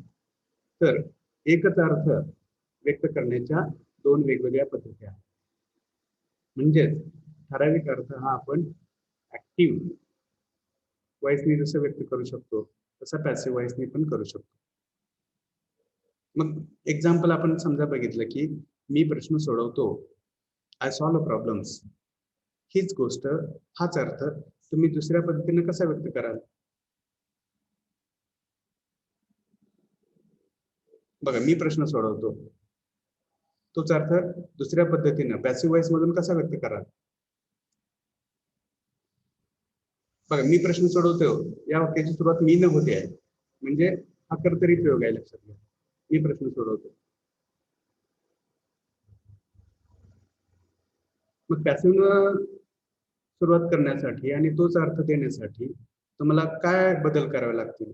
तर एकच अर्थ व्यक्त करण्याच्या 2 वेगवेगळ्या पद्धती आहेत. म्हणजेच ठराविक अर्थ हा आपण ऍक्टिव्ह व्हॉइसनी जसं व्यक्त करू शकतो, तसा पॅसिव्ह व्हॉइसनी पण करू शकतो. मग एक्झाम्पल आपण समजा बघितलं की मी प्रश्न सोडवतो, आय सॉल्व्ह प्रॉब्लेम्स, हीच गोष्ट, हाच अर्थ तुम्ही दुसऱ्या पद्धतीने कसा व्यक्त कराल? बघा, मी प्रश्न सोडवतो, तोच अर्थ दुसऱ्या पद्धतीनं पॅसिव्ह व्हॉइस मधून कसा व्यक्त कराल? बघा, मी प्रश्न सोडवतो, या वाक्याची सुरुवात मी न होते आहे, म्हणजे हा कर्तरी प्रयोग आहे, लक्षात घ्या. मी प्रश्न सोडवतो. मग पॅसिव्ह सुरुवात करण्यासाठी आणि तोच अर्थ देण्यासाठी तुम्हाला काय बदल करावे लागतील,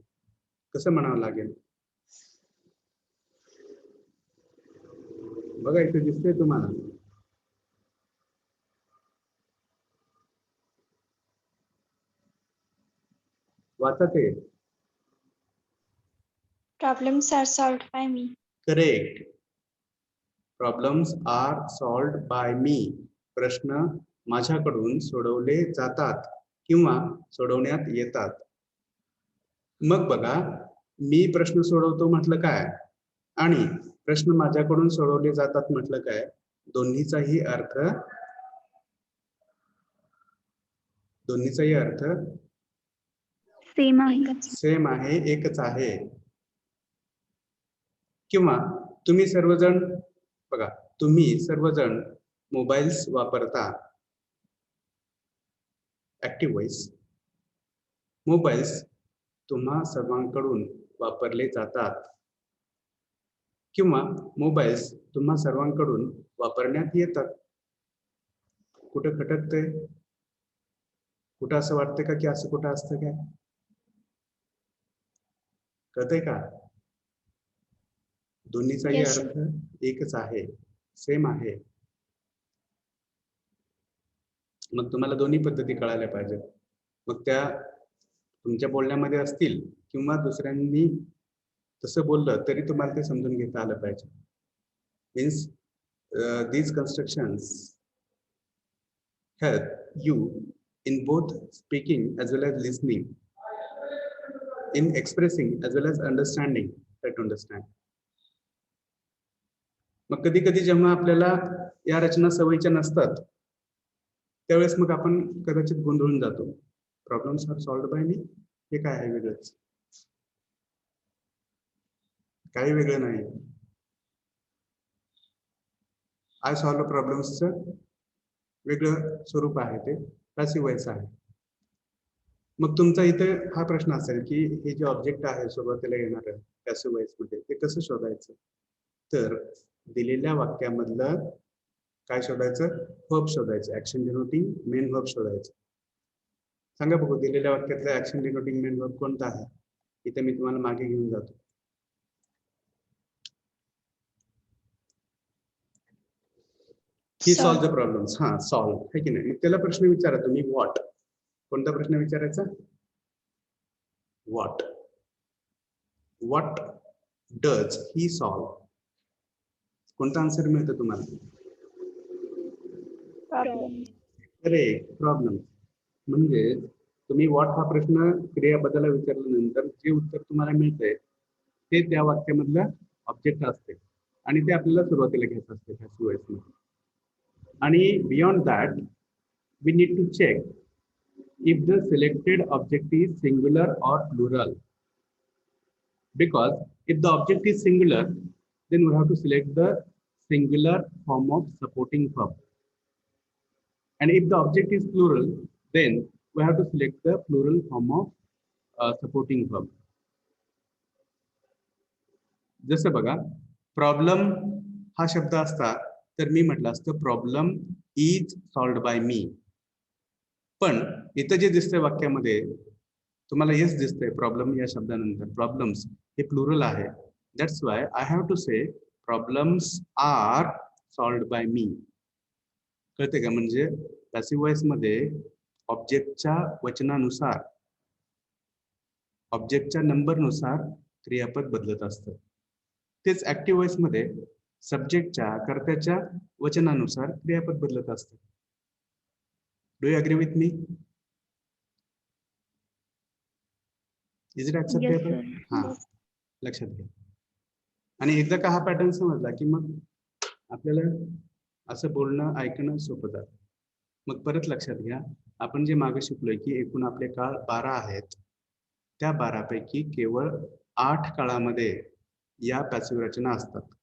कसं म्हणावं लागेल? बघा, इथे दिसतंय तुम्हाला, वाचा ते. Problems are solved by me. Correct, problems are solved by me. प्रश्न माझ्याकडून सोडवले जातात किंवा सोडवण्यात येतात. मग बघा, मी प्रश्न सोडवतो म्हटलं काय आणि प्रश्न माझ्याकडून सोडवले जातात म्हटलं काय, दोन्हीचाही अर्थ सेम आहे. सेम आहे, एकच आहे. किंवा तुम्ही सर्वजण मोबाईल्स वापरता, ऍक्टिव्ह व्हॉइस. मोबाईल्स तुम्हा सर्वांकडून वापरले जातात किंवा मोबाईल्स तुम्हा सर्वांकडून वापरण्यात येतात. कुठं खटकतंय? कुठं असं वाटतंय का की असं कुठं असतं काय? कळतंय का? दोन्हीचाही Yes, sir. अर्थ एकच आहे, सेम आहे. मग तुम्हाला दोन्ही पद्धती कळायला पाहिजेत. मग त्या तुमच्या बोलण्यामध्ये असतील किंवा दुसऱ्यांनी तसं बोललं तरी तुम्हाला ते समजून घेता आलं पाहिजे. Means these constructions help you in both speaking as well as listening, in expressing as well as understanding. Try to understand. मग कधी कधी जेव्हा आपल्याला या रचना सवयीच्या नसतात त्यावेळेस मग आपण कदाचित गोंधळून जातो. प्रॉब्लेम्स आर सॉल्व्ड बाय मी, हे काय आहे वेगळंच? काही वेगळं नाही. आय सॉल्व्ह प्रॉब्लेम्सचं वेगळं स्वरूप आहे, ते पॅसिव्ह वॉइस आहे. मग तुमचा इथे हा प्रश्न असेल की हे जे ऑब्जेक्ट आहे सुरुवातीला येणारं पॅसिव्ह वॉइस मध्ये ते कसं शोधायचं? तर दिलेल्या वाक्यामधलं काय शोधायचं? वर्ब शोधायचं. ऍक्शन डिनोटिंग मेन वर्ब शोधायचं. सांगा बघू, दिलेल्या वाक्यातलं ऍक्शन डिनोटिंग मेन वर्ब कोणता आहे? इथे मी तुम्हाला मागे घेऊन जातो. ही सॉल्व द प्रॉब्लेम्स. हा, सॉल्व है की नाही? मग त्याला प्रश्न विचारा तुम्ही, व्हॉट. कोणता प्रश्न विचारायचा? What. What does he solve? कोणता आन्सर मिळतं तुम्हाला? Problem. Correct, problem. म्हणजे तुम्ही व्हॉट हा प्रश्न क्रियापदाला विचारल्यानंतर जे उत्तर तुम्हाला मिळतंय ते त्या वाक्यामधलं ऑब्जेक्ट असते आणि ते आपल्याला सुरुवातीला घ्यायचं असते पॅसिव्ह वॉइस मध्ये. आणि beyond that we need to check if the selected object is singular or plural, because if the object is singular then we have to select the singular form of supporting verb, and if the object is plural then we have to select the plural form of supporting verb. जसं बघा, problem हा शब्द असता तर मी म्हटलं असतं problem is solved by मी. पण इथं जे दिसतंय वाक्यामध्ये तुम्हाला हेच दिसतंय प्रॉब्लेम या शब्दानंतर. प्रॉब्लेम्स हे प्लुरल आहे. That's why I have to say problems are solved by me. कळते का? म्हणजे पॅसिव्ह वॉइस मध्ये ऑब्जेक्टच्या वचनानुसार, ऑब्जेक्टच्या नंबरनुसार क्रियापद बदलत असतं. तेच ऍक्टिव्ह वॉइस मध्ये सब्जेक्टच्या, कर्त्याच्या वचनानुसार क्रियापद बदलत असतं. Do you agree with me? Is it Yes, acceptable? sir. हा, लक्षात घ्या. आणि एकदा का हा पॅटर्न समजला की मग आपल्याला असं बोलणं ऐकणं सोपं जातं. मग परत लक्षात घ्या, आपण जे मागे शिकलोय की एकूण आपले काळ 12 आहेत. त्या 12 पैकी केवळ 8 काळामध्ये या पॅसिव्ह रचना असतात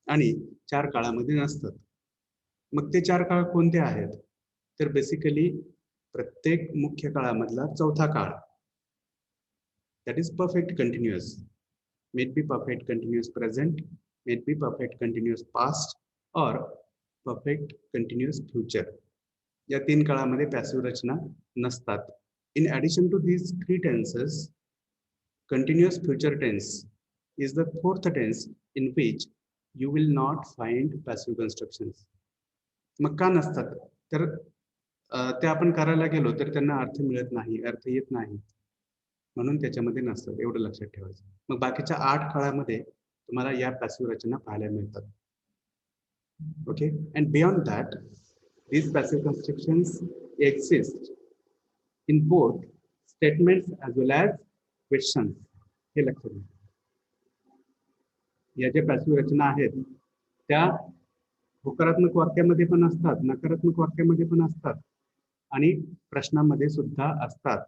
आणि 4 काळामध्ये नसतात. मग ते 4 काळ कोणते आहेत? तर बेसिकली प्रत्येक मुख्य काळामधला चौथा काळ, that is perfect continuous, may it be perfect continuous present, may it be perfect continuous past or perfect continuous future. या 3 काळामध्ये पॅसिव्ह रचना नसतात. In addition to these 3 tenses, continuous future tense is the 4th tense in which you will not find passive constructions. मग का नसतात? तर ते आपण करायला गेलो तर त्यांना अर्थ मिळत नाही, अर्थ येत नाही, म्हणून त्याच्यामध्ये नसतात. एवढं लक्षात ठेवायचं. मग बाकीच्या 8 काळामध्ये तुम्हाला या पॅसिव्ह रचना पाहायला मिळतात. Okay, and beyond that these passive constructions exist in both statements as well as questions. हे लक्षात घ्या. या ज्या पॅसिव्ह रचना आहेत त्या होकारात्मक वाक्यामध्ये पण असतात, नकारात्मक वाक्यामध्ये पण असतात आणि प्रश्नामध्ये सुद्धा असतात.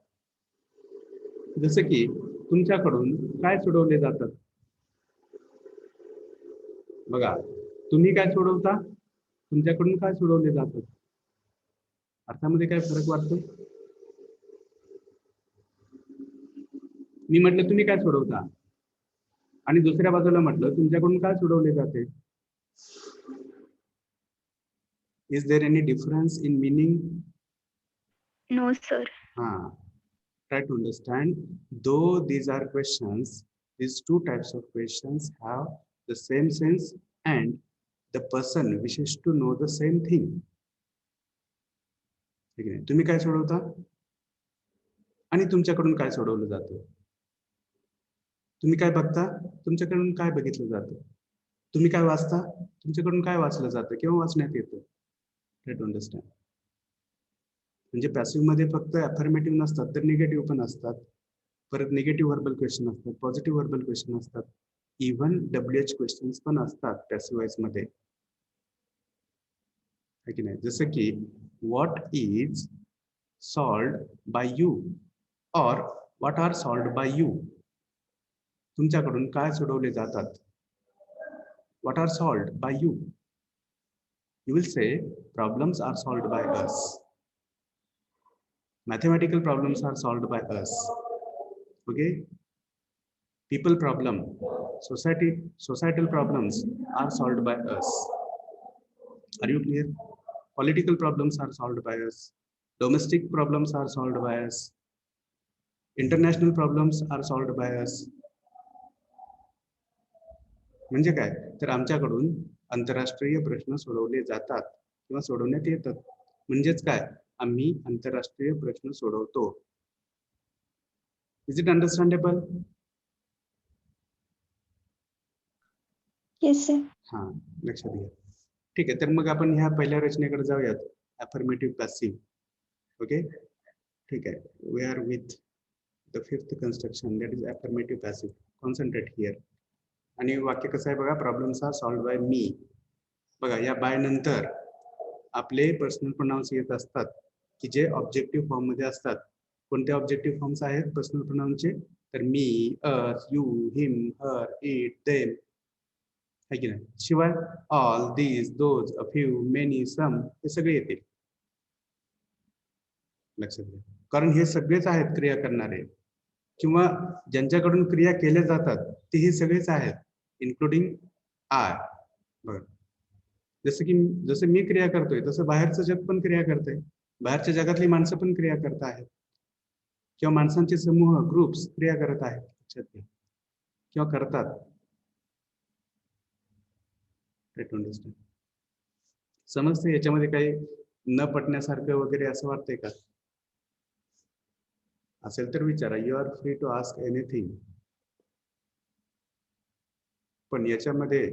जसं की तुमच्याकडून काय सोडवले जातात? बघा, तुम्ही काय सोडवता? तुमच्याकडून काय सोडवले जातात? अर्थामध्ये काय फरक वाटतो? मी म्हटलं तुम्ही काय सोडवता आणि दुसऱ्या बाजूला म्हटलं तुमच्याकडून काय सोडवले जाते. Is there any difference in meaning? No sir. Try to understand, though these are questions, these two types of questions have the same sense and the person wishes to know the same thing. ठीक आहे, तुम्ही काय सोडवता आणि तुमच्याकडून काय सोडवलं जातं. तुम्ही काय बघता, तुमच्याकडून काय बघितलं जातं. तुम्ही काय वाचता, तुमच्याकडून काय वाचलं जातं किंवा वाचण्यात येतं. Try to understand. म्हणजे पॅसिव्ह मध्ये फक्त अफर्मेटिव्ह नसतात तर निगेटिव्ह पण असतात. परत निगेटिव्ह व्हर्बल क्वेश्चन असतात, पॉझिटिव्ह व्हर्बल क्वेश्चन असतात, इव्हन WH क्वेश्चन्स पण असतात पॅसिव्ह वॉइस मध्ये, है की नाही. जसं की what is solved by you और what are solved by you. तुमच्याकडून काय सोडवले जातात. What are solved by you. You will say problems are solved by us. Mathematical problems are solved by us. Okay? People problem, societal problems are solved by us. Are you clear? Political problems are solved by us. Domestic problems are solved by us. International problems are solved by us. म्हणजे काय तर आमच्याकडून आंतरराष्ट्रीय प्रश्न सोडवले जातात किंवा सोडवण्यात येतात. म्हणजेच काय आम्ही आंतरराष्ट्रीय प्रश्न सोडवतो. Is it understandable? Yes sir. हा, लक्षात घ्या. ठीक आहे, तर मग आपण ह्या पहिल्या रचनेकडे जाऊयात, अफर्मेटिव्ह पॅसिव्ह. ओके, ठीक आहे. We are with the fifth construction, that is affirmative passive. Concentrate here. आणि वाक्य कसं आहे बघा, problems are solved by me. बघा या बाय नंतर आपले पर्सनल प्रोनाउन्स येत असतात की जे ऑब्जेक्टिव्ह फॉर्म मध्ये असतात. कोणते ऑब्जेक्टिव्ह फॉर्म्स आहेत पर्सनल प्रोनाउनचे? तर me, us, you, him, her, it, them, है की नाही. शिवाय all, these, those, a few, many, some हे सगळे येतील. लक्षात घ्या, कारण हे सगळेच आहेत क्रिया करणारे किंवा ज्यांच्याकडून क्रिया केल्या जातात ते हे सगळेच आहेत, इन्क्लुडिंग आय. बघा, जसं मी क्रिया करतोय तसं बाहेरचं जग पण क्रिया करतंय. बाहेरच्या जगातली माणसं पण क्रिया करत आहेत किंवा माणसांचे समूह, ग्रुप्स क्रिया करत आहेत. लक्षात घ्या, किंवा करतात. समजते याच्यामध्ये काही न पटण्यासारखं वगैरे असं वाटतंय का? असेल तर विचारा. You are free to ask anything. पण याच्यामध्ये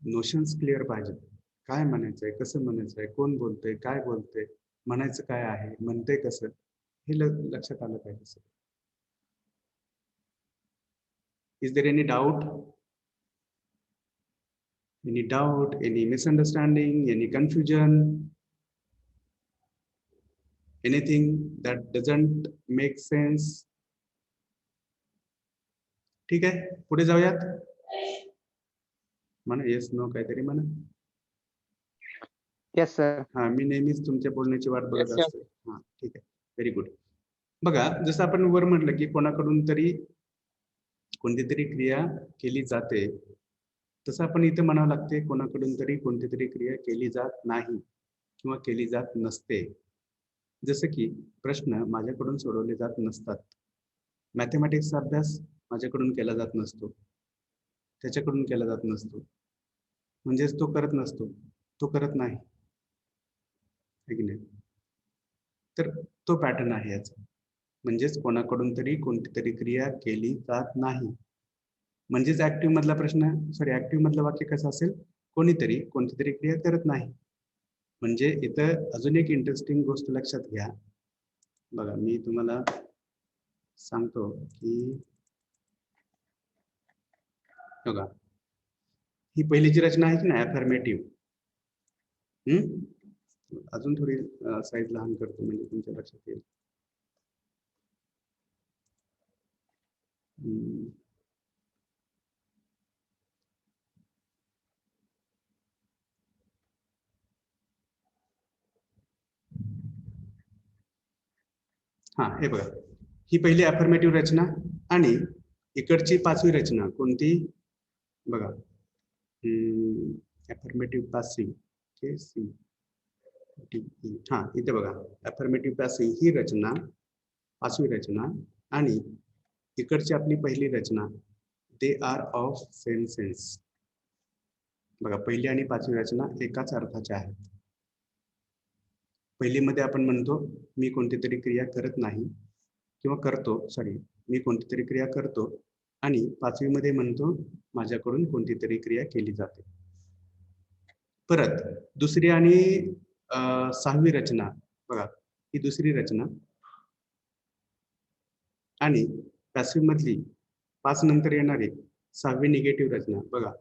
नोशन्स क्लिअर पाहिजे. काय म्हणायचंय, कसं म्हणायचंय, कोण बोलतंय, काय बोलतंय, म्हणायचं काय आहे, म्हणते कसं, हे लक्षात आलं पाहिजे. Is there any doubt? Any doubt, any misunderstanding, any confusion, anything that doesn't make sense? ठीक आहे, पुढे जाऊयात. म्हणा येस नो काहीतरी म्हणा. Yes, sir. हा, मी नेहमीच तुमच्या बोलण्याची वाट बघत Yes, sir. असते. हा, ठीक आहे, व्हेरी गुड. बघा, जसं आपण वर म्हटलं की कोणाकडून तरी कोणती तरी क्रिया केली जाते, तसं आपण इथं म्हणावं लागते कोणाकडून तरी कोणती तरी क्रिया केली जात नाही किंवा केली जात नसते. जसं की प्रश्न माझ्याकडून सोडवले जात नसतात. मॅथमॅटिक्सचा अभ्यास माझ्याकडून केला जात नसतो, त्याच्याकडून केला जात नसतो. म्हणजेच तो करत नसतो, तो करत नाही, है की नाही. तर तो पॅटर्न आहे याचा. म्हणजेच कोणाकडून तरी कोणती तरी क्रिया केली जात नाही. म्हणजेच ऍक्टिव्ह मधला प्रश्न, ऍक्टिव्ह मधलं वाक्य कसं असेल? कोणीतरी कोणती तरी क्रिया करत नाही. म्हणजे इथं अजून एक इंटरेस्टिंग गोष्ट लक्षात घ्या. बघा, मी तुम्हाला सांगतो की बघा, ही पहिली जी रचना आहे ना अफर्मेटिव्ह, अजून थोडी साईज लहान करतो म्हणजे तुमच्या लक्षात येईल. हा हे बघा, ही पहिली अफर्मेटिव्ह रचना आणि इकडची पाचवी रचना कोणती बघा, अफर्मेटिव्ह पॅसिव्ह सी हा इथे बघा, अफर्मेटिव्ह पॅसिव्ह ही रचना पाचवी रचना आणि इकडची आपली पहिली रचना, they are of same sense. बघा, पहिली आणि पाचवी रचना एकाच अर्थाच्या आहेत. पहिलीमध्ये आपण म्हणतो मी कोणती तरी क्रिया करत नाही किंवा करतो, सॉरी, मी कोणती तरी क्रिया करतो, आणि पाचवीमध्ये म्हणतो माझ्याकडून कोणती तरी क्रिया केली जाते. परत दुसरी आणि सहावी रचना बघा, ही दुसरी रचना आणि पॅसिव्ह मधली 5 नंतर येणारी सहावी निगेटिव्ह रचना बघा,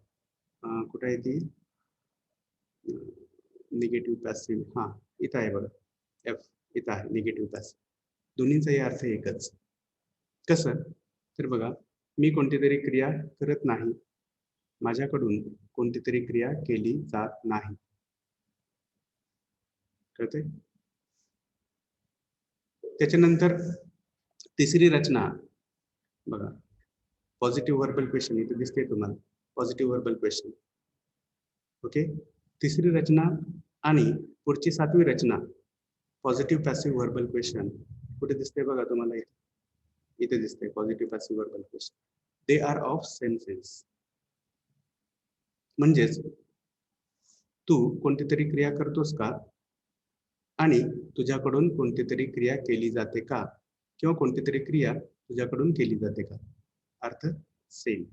कुठे आहे ती निगेटिव्ह पॅसिव्ह, हा इथं आहे बघा, एफ इथं आहे निगेटिव्ह पॅसिव्ह. दोन्हीचाही अर्थ एकच. कसं तर बघा, मी कोणती तरी क्रिया करत नाही, माझ्याकडून कोणती तरी क्रिया केली जात नाही. कळतंय? त्याच्यानंतर तिसरी रचना बघा, पॉझिटिव्ह व्हर्बल क्वेश्चन इथे दिसते तुम्हाला, पॉझिटिव्ह व्हर्बल क्वेश्चन. ओके, तिसरी रचना आणि पुढची सातवी रचना पॉझिटिव्ह पॅसिव्ह व्हर्बल क्वेश्चन कुठे दिसते बघा तुम्हाला, इथे दिसते positive passive verbal question. They are of same sense. म्हणजेच तू कोणती तरी क्रिया करतोस का आणि तुझ्याकडून कोणती तरी क्रिया केली जाते का, किंवा कोणती तरी क्रिया तुझ्याकडून केली जाते का, अर्थ सेम.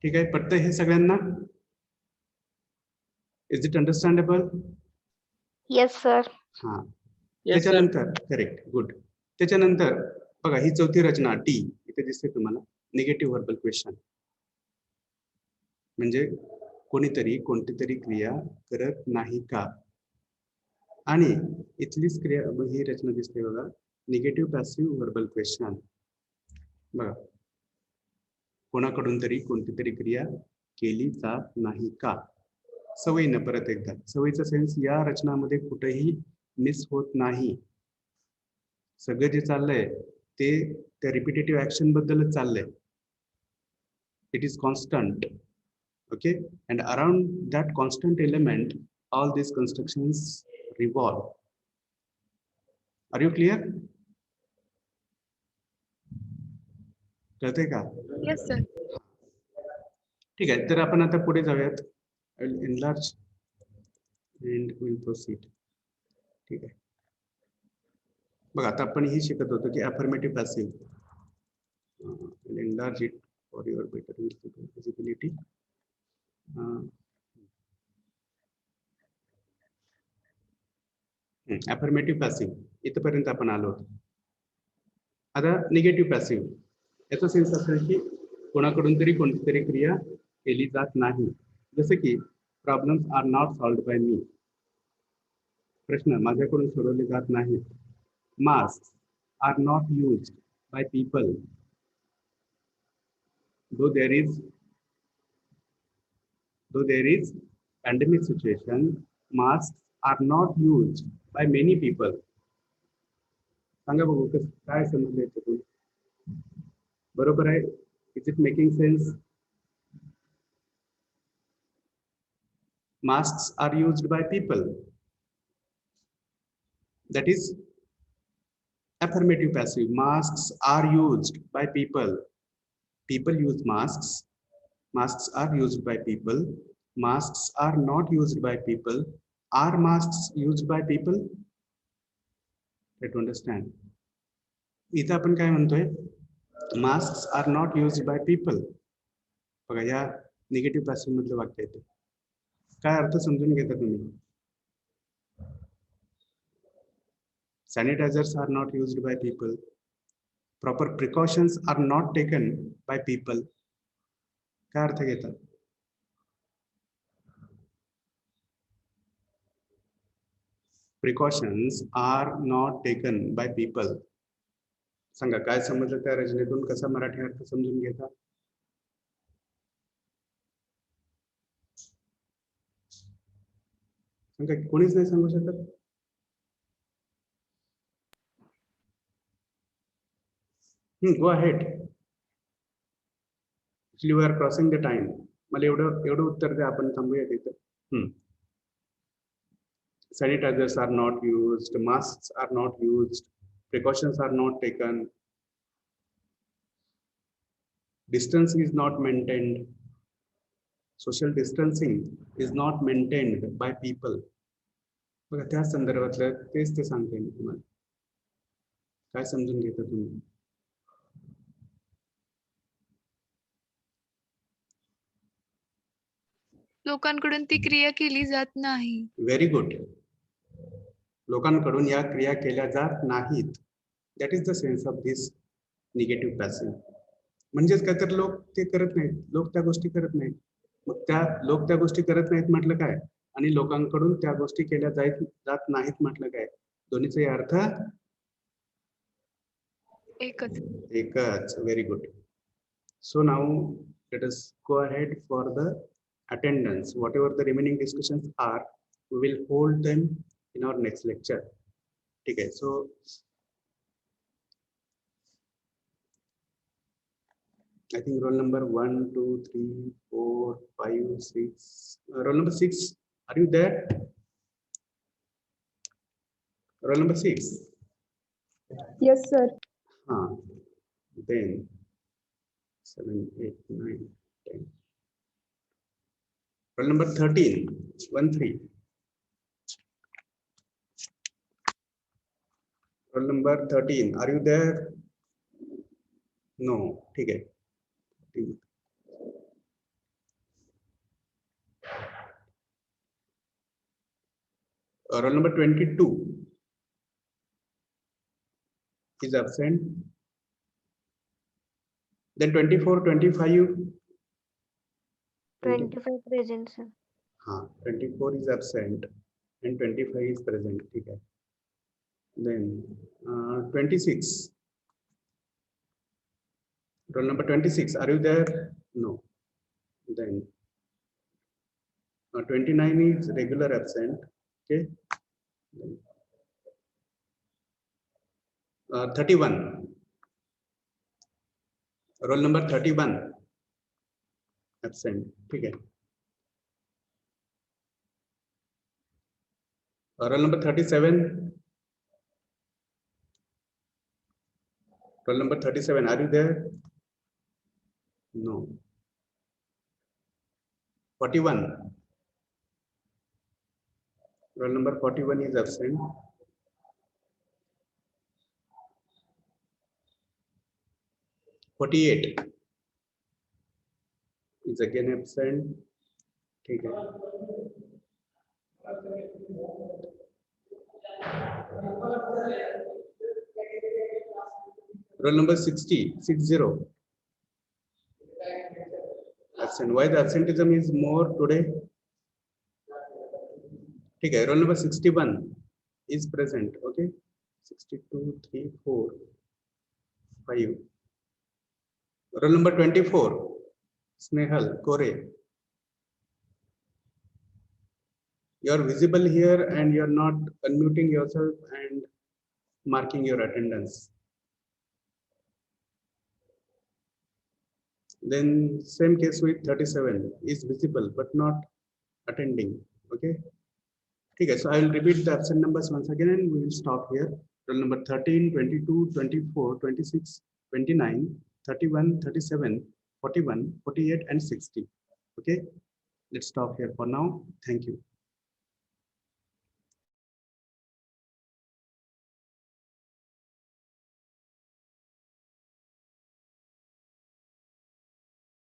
ठीक आहे, पटतं हे सगळ्यांना? Is it understandable? Yes, sir. हा, Yes, sir. त्याच्यानंतर करेक्ट, गुड. त्याच्यानंतर बघा, ही चौथी रचना डी इथे दिसते तुम्हाला, निगेटिव्ह व्हर्बल क्वेश्चन. म्हणजे कोणीतरी कोणती तरी क्रिया करत नाही का, आणि इथलीच क्रिया ही रचना दिसते बघा, निगेटिव्ह पॅसिव्ह व्हर्बल क्वेश्चन. बघा, कोणाकडून तरी कोणती तरी क्रिया केली जात नाही का. सवयीनं परत एकदा, सवयीचा सेन्स या रचनामध्ये कुठेही मिस होत नाही. सगळं जे चाललंय ते त्या रिपिटेटिव्ह ऍक्शन बद्दलच चाललंय. It is constant. Okay, and around that constant element all these constructions revolve. Are you clear? कळतंय का? Yes, sir. ठीक आहे, तर आपण आता पुढे जाऊयात. I will enlarge and we'll proceed. ठीक आहे, बघा, आता आपण ही शिकत होतो की affirmative passive. I'll enlarge it for your better visibility. Affirmative passive इथपर्यंत आपण आलो होतो. आता निगेटिव्ह पॅसिव्ह, याचा सेन्स असेल की कोणाकडून तरी कोणती तरी क्रिया केली जात नाही. जसं की problems are not solved by me, प्रश्न माझ्याकडून सोडवले जात नाहीत. Mask are not used by people, though there is pandemic situation, masks are not used by many people. सांगा बघू काय समजले तुम्ही? बरोबर आहे? Is it making sense? Masks are used by people. That is affirmative passive. Masks are used by people. People use masks. Masks are used by people. Masks are not used by people. Are masks used by people? Try to understand. इथं आपण काय म्हणतोय? Masks are not used by people. बघा, या negative passive मधलं वाक्य येते. काय अर्थ समजून घेता तुम्ही? Sanitizers are not used by people. Proper precautions are not taken by people. काय अर्थ घेतात? Precautions are not taken by people. सांगा काय समजलं त्या रचनेतून, कसा मराठी अर्थ समजून घेता? सांगा, कोणीच नाही सांगू शकत? Go ahead. Actually, we are crossing the time. मला एवढं उत्तर द्या, आपण थांबूया तिथं. Sanitizers are not used, masks are not used, precautions are not taken, distance is not maintained, social distancing is not maintained by people. बघा त्या संदर्भातलं तेच ते सांगते मी तुम्हाला. काय समजून घेता तुम्ही? लोकांकडून ती क्रिया केली जात नाही. Very good. लोकांकडून या क्रिया केल्या जात नाहीत. That is the sense of this negative passive. म्हणजेच काय तर लोक ते करत नाहीत, लोक त्या गोष्टी करत नाहीत. मग लोक त्या गोष्टी करत नाहीत म्हटलं काय, आणि लोकांकडून त्या गोष्टी केल्या जात नाहीत म्हटलं काय, दोन्हीचे अर्थ एकच. एकच. Very good. So now let us go ahead for the attendance. Whatever the remaining discussions are, we will hold them in our next lecture. Okay, so I think roll number 1, 2, 3, 4, 5, 6. Roll number 6, are you there? Roll number 6. Yes, sir. Then 7, 8, 9, 10. Roll number 13, 1, 3. Roll number 13, are you there? No, okay. Roll number 22 is absent. Then 24, 25. 25 present, sir. 24 is absent and 25 is present. Okay. Then 26. Roll number 26. Are you there? No. Then 29 is regular absent. Okay. Then, 31. Roll number 31. Absent. Okay. Roll number 37. Roll number 37. Are you there? No. 41. Roll number 41 is absent. 48 is again absent. ठीक है. Roll number 60. Absent. Why the absenteeism is more today? ठीक है. Roll number 61 is present. Okay. 62, 3, 4, 5. Roll number 24. Snehal Kore. You are visible here and you are not unmuting yourself and marking your attendance. Then same case with 37 is visible but not attending. Okay. Okay, so I will repeat the absent numbers once again and we will stop here. Roll number 13, 22, 24, 26, 29, 31, 37, 41, 48 and 60. Okay, let's stop here for now. Thank you.